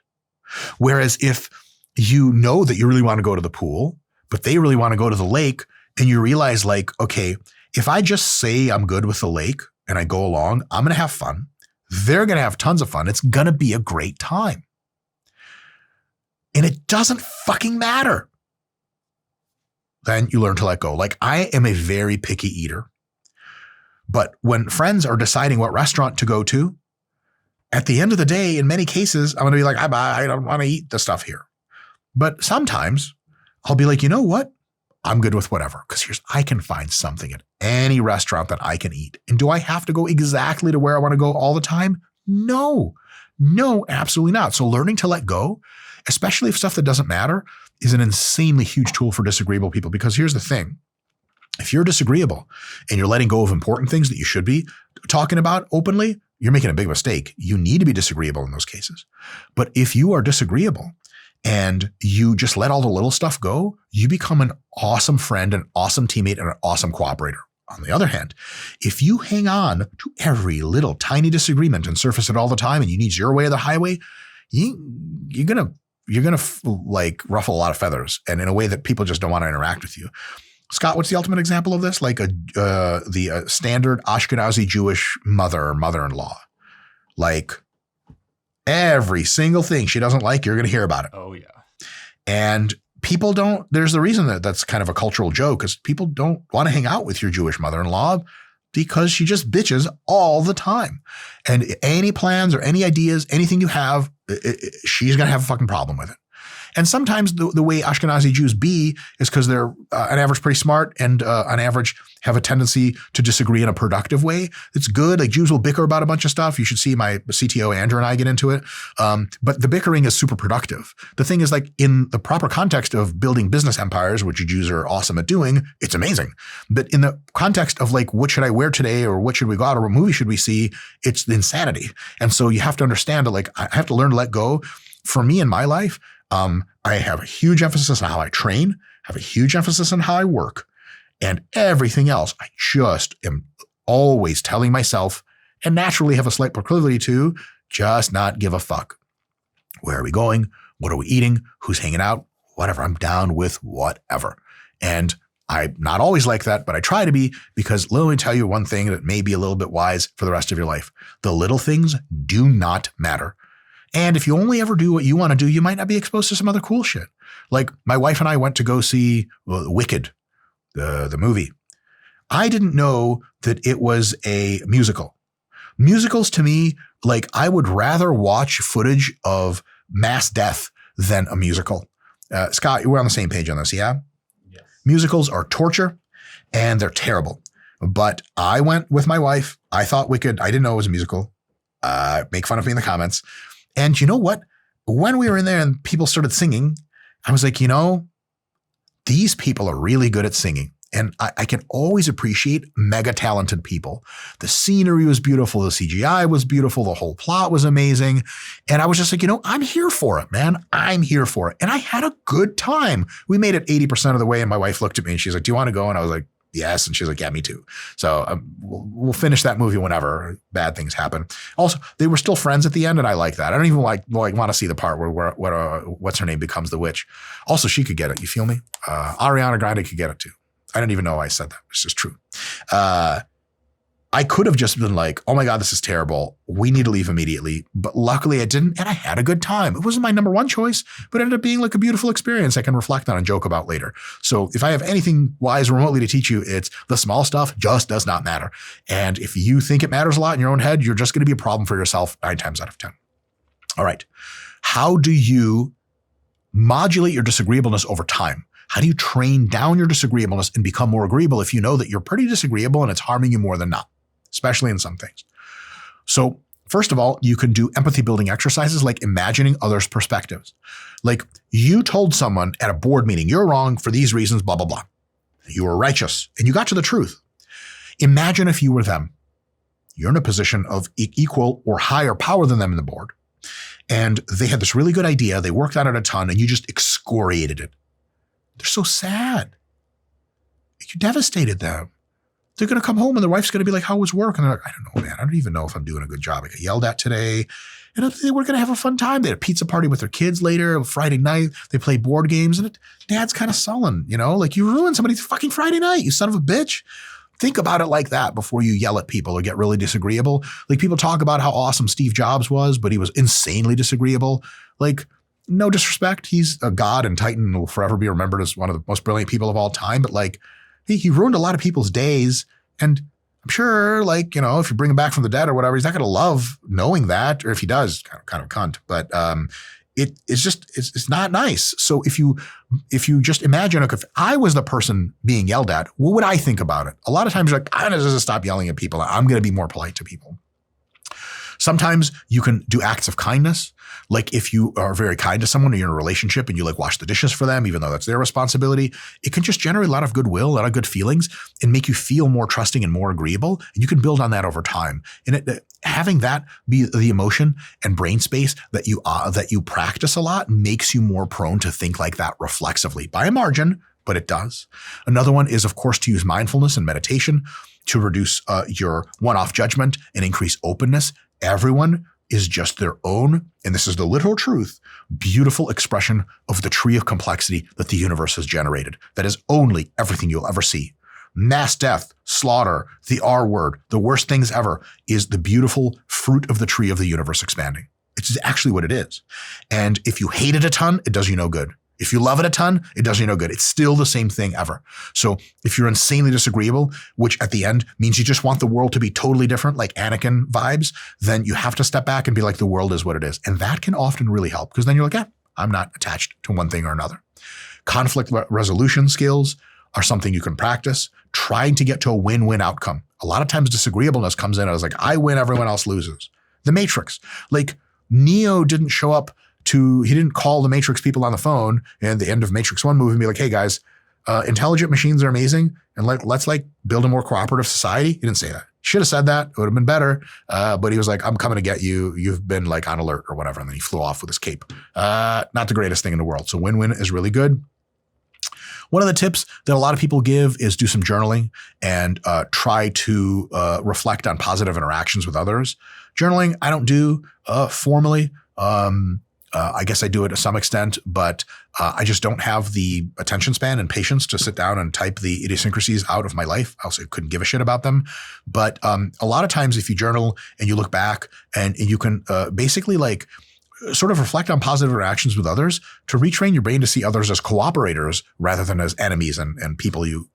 Whereas if you know that you really want to go to the pool, but they really want to go to the lake, and you realize like, okay, if I just say I'm good with the lake and I go along, I'm going to have fun. They're going to have tons of fun. It's going to be a great time. And it doesn't fucking matter. Then you learn to let go. Like I am a very picky eater, but when friends are deciding what restaurant to go to, at the end of the day, in many cases, I'm going to be like, I don't want to eat the stuff here. But sometimes I'll be like, you know what? I'm good with whatever. Because I can find something at any restaurant that I can eat. And do I have to go exactly to where I want to go all the time? No, absolutely not. So learning to let go, especially if stuff that doesn't matter, is an insanely huge tool for disagreeable people. Because here's the thing. If you're disagreeable and you're letting go of important things that you should be talking about openly, you're making a big mistake. You need to be disagreeable in those cases. But if you are disagreeable and you just let all the little stuff go, you become an awesome friend, an awesome teammate, and an awesome cooperator. On the other hand, if you hang on to every little tiny disagreement and surface it all the time and you need your way or the highway, you're gonna like ruffle a lot of feathers, and in a way that people just don't want to interact with you. Scott, what's the ultimate example of this? Like the standard Ashkenazi Jewish mother or mother-in-law. Like every single thing she doesn't like, you're going to hear about it. Oh, yeah. And people don't, there's the reason that that's kind of a cultural joke, is people don't want to hang out with your Jewish mother-in-law because she just bitches all the time. And any plans or any ideas, anything you have, she's going to have a fucking problem with it. And sometimes the way Ashkenazi Jews be is because they're on average pretty smart and on average have a tendency to disagree in a productive way. It's good. Like Jews will bicker about a bunch of stuff. You should see my CTO Andrew and I get into it. But the bickering is super productive. The thing is, like, in the proper context of building business empires, which you Jews are awesome at doing, it's amazing. But in the context of like, what should I wear today, or what should we go out, or what movie should we see? It's insanity. And so you have to understand that, like, I have to learn to let go. For me in my life, I have a huge emphasis on how I train, have a huge emphasis on how I work, and everything else. I just am always telling myself, and naturally have a slight proclivity to, just not give a fuck. Where are we going? What are we eating? Who's hanging out? Whatever. I'm down with whatever. And I'm not always like that, but I try to be, because let me tell you one thing that may be a little bit wise for the rest of your life. The little things do not matter. And if you only ever do what you want to do, you might not be exposed to some other cool shit. Like my wife and I went to go see Wicked, the movie. I didn't know that it was a musical. Musicals to me, like, I would rather watch footage of mass death than a musical. Scott, we're on the same page on this, yeah? Yes. Musicals are torture and they're terrible. But I went with my wife. I thought Wicked, I didn't know it was a musical. Make fun of me in the comments. And you know what? When we were in there and people started singing, I was like, these people are really good at singing. And I can always appreciate mega talented people. The scenery was beautiful. The CGI was beautiful. The whole plot was amazing. And I was just like, I'm here for it, man. I'm here for it. And I had a good time. We made it 80% of the way. And my wife looked at me and she's like, do you want to go? And I was like, yes. And she's like, yeah, me too. So we'll finish that movie whenever bad things happen. Also, they were still friends at the end, and I like that. I don't even like want to see the part where what's her name becomes the witch. Also, she could get it. You feel me? Ariana Grande could get it too. I don't even know why I said that. It's just true. I could have just been like, oh my God, this is terrible. We need to leave immediately. But luckily I didn't, and I had a good time. It wasn't my number one choice, but it ended up being like a beautiful experience I can reflect on and joke about later. So if I have anything wise remotely to teach you, it's the small stuff just does not matter. And if you think it matters a lot in your own head, you're just going to be a problem for yourself 9 times out of 10. All right. How do you modulate your disagreeableness over time? How do you train down your disagreeableness and become more agreeable if you know that you're pretty disagreeable and it's harming you more than not, especially in some things? So first of all, you can do empathy building exercises like imagining others' perspectives. Like you told someone at a board meeting, you're wrong for these reasons, blah, blah, blah. You were righteous and you got to the truth. Imagine if you were them. You're in a position of equal or higher power than them in the board. And they had this really good idea. They worked on it a ton and you just excoriated it. They're so sad. You devastated them. They're going to come home and their wife's going to be like, how was work? And they're like, I don't know, man. I don't even know if I'm doing a good job. I got yelled at today. And they were going to have a fun time. They had a pizza party with their kids later, Friday night. They played board games and dad's kind of sullen, like you ruined somebody's fucking Friday night, you son of a bitch. Think about it like that before you yell at people or get really disagreeable. Like people talk about how awesome Steve Jobs was, but he was insanely disagreeable. Like, no disrespect. He's a god and titan and will forever be remembered as one of the most brilliant people of all time. But like he ruined a lot of people's days. And I'm sure, like, you know, if you bring him back from the dead or whatever, he's not going to love knowing that. Or if he does, kind of cunt. But it's not nice. So if you just imagine, okay, if I was the person being yelled at, what would I think about it? A lot of times you're like, I'm going to stop yelling at people. I'm going to be more polite to people. Sometimes you can do acts of kindness. Like if you are very kind to someone, or you're in a relationship and you like wash the dishes for them, even though that's their responsibility, it can just generate a lot of goodwill, a lot of good feelings, and make you feel more trusting and more agreeable. And you can build on that over time. And having that be the emotion and brain space that you practice a lot makes you more prone to think like that reflexively by a margin, but it does. Another one is, of course, to use mindfulness and meditation to reduce your one-off judgment and increase openness. Everyone is just their own, and this is the literal truth, beautiful expression of the tree of complexity that the universe has generated. That is only everything you'll ever see. Mass death, slaughter, the R word, the worst things ever is the beautiful fruit of the tree of the universe expanding. It's actually what it is. And if you hate it a ton, it does you no good. If you love it a ton, it does you no good. It's still the same thing ever. So if you're insanely disagreeable, which at the end means you just want the world to be totally different, like Anakin vibes, then you have to step back and be like, the world is what it is. And that can often really help, because then you're like, yeah, I'm not attached to one thing or another. Conflict resolution skills are something you can practice, trying to get to a win-win outcome. A lot of times disagreeableness comes in as like, I win, everyone else loses. The Matrix, like Neo didn't show up he didn't call the Matrix people on the phone and the end of Matrix 1 movie and be like, hey guys, intelligent machines are amazing. And let's build a more cooperative society. He didn't say that. Should have said that. It would have been better. But he was like, I'm coming to get you. You've been like on alert or whatever. And then he flew off with his cape. Not the greatest thing in the world. So win-win is really good. One of the tips that a lot of people give is do some journaling and try to reflect on positive interactions with others. Journaling, I don't do formally. I guess I do it to some extent, but I just don't have the attention span and patience to sit down and type the idiosyncrasies out of my life. I also couldn't give a shit about them. But a lot of times if you journal and you look back and you can basically like sort of reflect on positive interactions with others to retrain your brain to see others as cooperators rather than as enemies and people you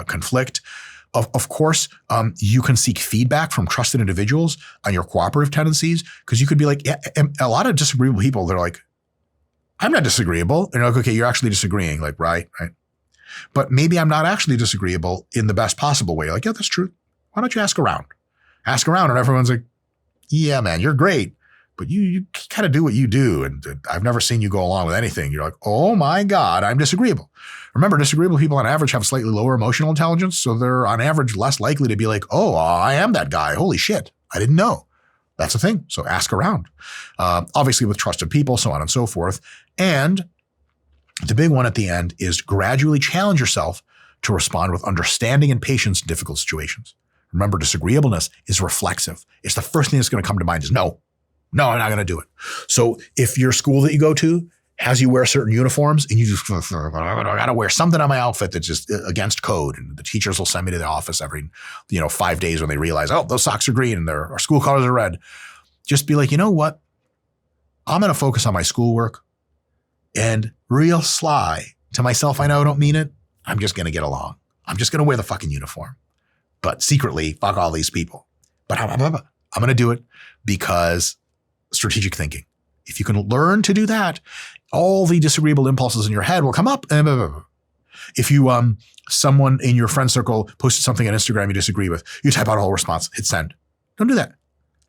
conflict. Of course, you can seek feedback from trusted individuals on your cooperative tendencies, because you could be like, yeah, a lot of disagreeable people, they're like, I'm not disagreeable. And you're like, okay, you're actually disagreeing. Like, right. But maybe I'm not actually disagreeable in the best possible way. You're like, yeah, that's true. Why don't you ask around? Ask around, and everyone's like, yeah, man, you're great. But you kind of do what you do. And I've never seen you go along with anything. You're like, oh my God, I'm disagreeable. Remember, disagreeable people on average have slightly lower emotional intelligence. So they're on average less likely to be like, oh, I am that guy. Holy shit. I didn't know. That's a thing. So ask around. Obviously with trusted people, so on and so forth. And the big one at the end is gradually challenge yourself to respond with understanding and patience in difficult situations. Remember, disagreeableness is reflexive. It's the first thing that's going to come to mind is no, I'm not going to do it. So if your school that you go to has you wear certain uniforms and you just, I got to wear something on my outfit that's just against code. And the teachers will send me to the office every, 5 days when they realize, oh, those socks are green and our school colors are red. Just be like, you know what? I'm going to focus on my schoolwork and real sly to myself. I know I don't mean it. I'm just going to get along. I'm just going to wear the fucking uniform, but secretly fuck all these people. But I'm going to do it because strategic thinking. If you can learn to do that, all the disagreeable impulses in your head will come up. If you, someone in your friend circle posted something on Instagram you disagree with, you type out a whole response, hit send. Don't do that.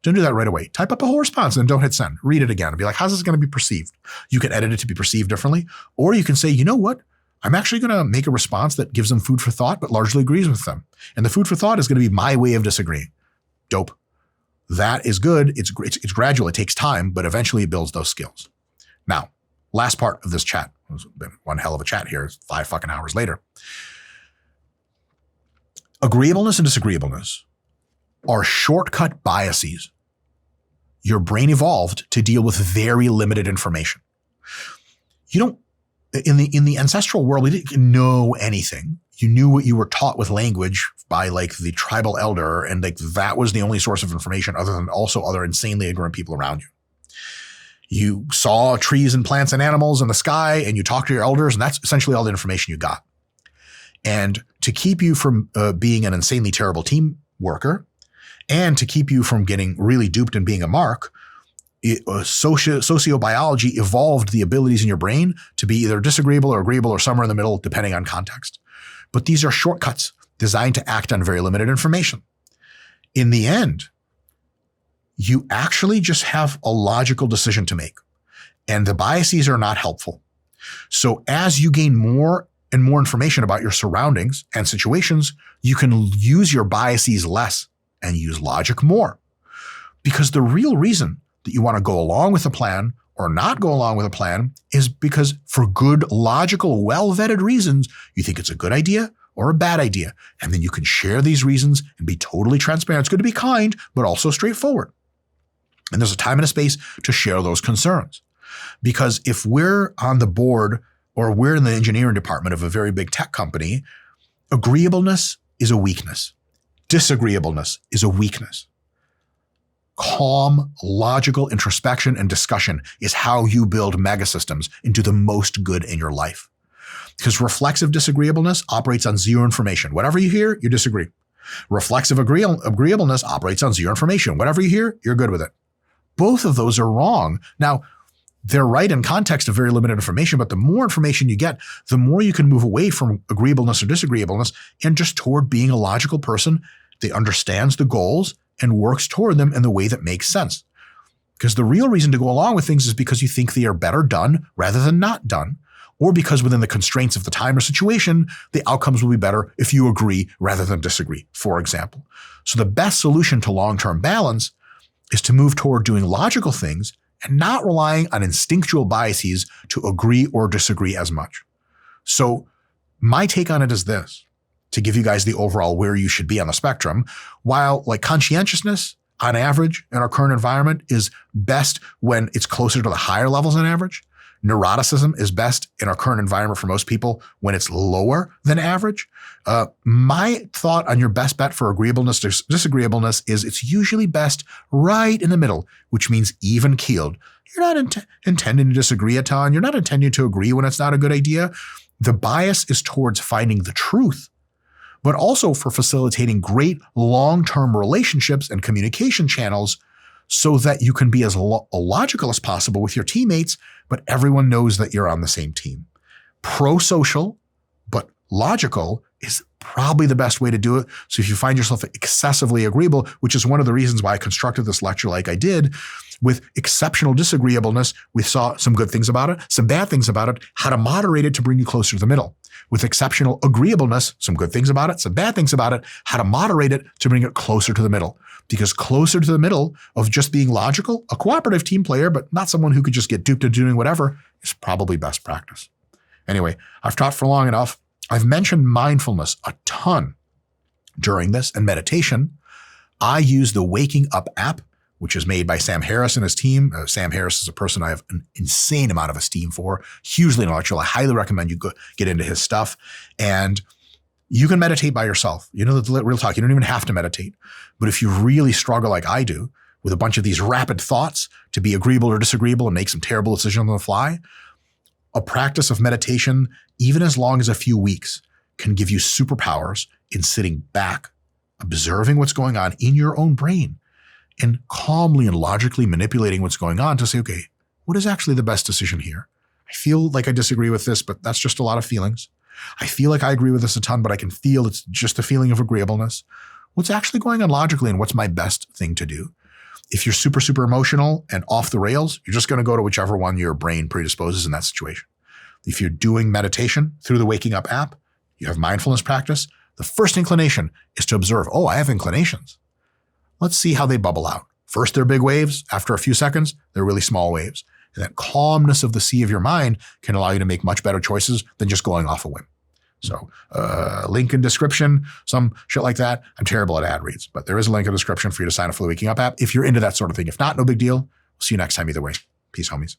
Don't do that right away. Type up a whole response and don't hit send. Read it again and be like, how's this going to be perceived? You can edit it to be perceived differently. Or you can say, you know what? I'm actually going to make a response that gives them food for thought, but largely agrees with them. And the food for thought is going to be my way of disagreeing. Dope. That is good. It's gradual. It takes time, but eventually it builds those skills. Now, last part of this chat. It's been one hell of a chat here. It's 5 fucking hours later. Agreeableness and disagreeableness are shortcut biases. Your brain evolved to deal with very limited information. You don't, in the ancestral world, we didn't know anything. You knew what you were taught with language by like the tribal elder, and like that was the only source of information other than also other insanely ignorant people around you. You saw trees and plants and animals in the sky and you talked to your elders, and that's essentially all the information you got. And to keep you from being an insanely terrible team worker. And to keep you from getting really duped and being a mark, sociobiology evolved the abilities in your brain to be either disagreeable or agreeable or somewhere in the middle, depending on context. But these are shortcuts designed to act on very limited information. In the end, you actually just have a logical decision to make, and the biases are not helpful. So as you gain more and more information about your surroundings and situations, you can use your biases less and use logic more. Because the real reason that you want to go along with a plan or not go along with a plan is because for good, logical, well-vetted reasons, you think it's a good idea or a bad idea. And then you can share these reasons and be totally transparent. It's good to be kind, but also straightforward. And there's a time and a space to share those concerns. Because if we're on the board or we're in the engineering department of a very big tech company, agreeableness is a weakness. Disagreeableness is a weakness. Calm, logical introspection and discussion is how you build megasystems and do the most good in your life. Because reflexive disagreeableness operates on zero information. Whatever you hear, you disagree. Reflexive agreeableness operates on zero information. Whatever you hear, you're good with it. Both of those are wrong. Now, they're right in context of very limited information, but the more information you get, the more you can move away from agreeableness or disagreeableness and just toward being a logical person that understands the goals and works toward them in the way that makes sense. Because the real reason to go along with things is because you think they are better done rather than not done, or because within the constraints of the time or situation, the outcomes will be better if you agree rather than disagree, for example. So the best solution to long-term balance is to move toward doing logical things and not relying on instinctual biases to agree or disagree as much. So my take on it is this, to give you guys the overall where you should be on the spectrum. While like conscientiousness on average in our current environment is best when it's closer to the higher levels on average, neuroticism is best in our current environment for most people when it's lower than average. My thought on your best bet for agreeableness or disagreeableness is it's usually best right in the middle, which means even keeled. You're not intending to disagree a ton. You're not intending to agree when it's not a good idea. The bias is towards finding the truth, but also for facilitating great long-term relationships and communication channels so that you can be as logical as possible with your teammates, but everyone knows that you're on the same team. Pro-social, but logical is probably the best way to do it. So if you find yourself excessively agreeable, which is one of the reasons why I constructed this lecture like I did, with exceptional disagreeableness, we saw some good things about it, some bad things about it, how to moderate it to bring you closer to the middle. With exceptional agreeableness, some good things about it, some bad things about it, how to moderate it to bring it closer to the middle. Because closer to the middle of just being logical, a cooperative team player, but not someone who could just get duped into doing whatever, is probably best practice. Anyway, I've taught for long enough. I've mentioned mindfulness a ton during this and meditation. I use the Waking Up app, which is made by Sam Harris and his team. Sam Harris is a person I have an insane amount of esteem for, hugely intellectual. I highly recommend you get into his stuff. And you can meditate by yourself. You know, the real talk, you don't even have to meditate. But if you really struggle like I do with a bunch of these rapid thoughts to be agreeable or disagreeable and make some terrible decisions on the fly, a practice of meditation, even as long as a few weeks, can give you superpowers in sitting back, observing what's going on in your own brain, and calmly and logically manipulating what's going on to say, okay, what is actually the best decision here? I feel like I disagree with this, but that's just a lot of feelings. I feel like I agree with this a ton, but I can feel it's just a feeling of agreeableness. What's actually going on logically and what's my best thing to do? If you're super, super emotional and off the rails, you're just going to go to whichever one your brain predisposes in that situation. If you're doing meditation through the Waking Up app, you have mindfulness practice, the first inclination is to observe, oh, I have inclinations. Let's see how they bubble out. First, they're big waves. After a few seconds, they're really small waves. And that calmness of the sea of your mind can allow you to make much better choices than just going off a whim. So link in description, some shit like that. I'm terrible at ad reads, but there is a link in the description for you to sign up for the Waking Up app if you're into that sort of thing. If not, no big deal. We'll see you next time either way. Peace, homies.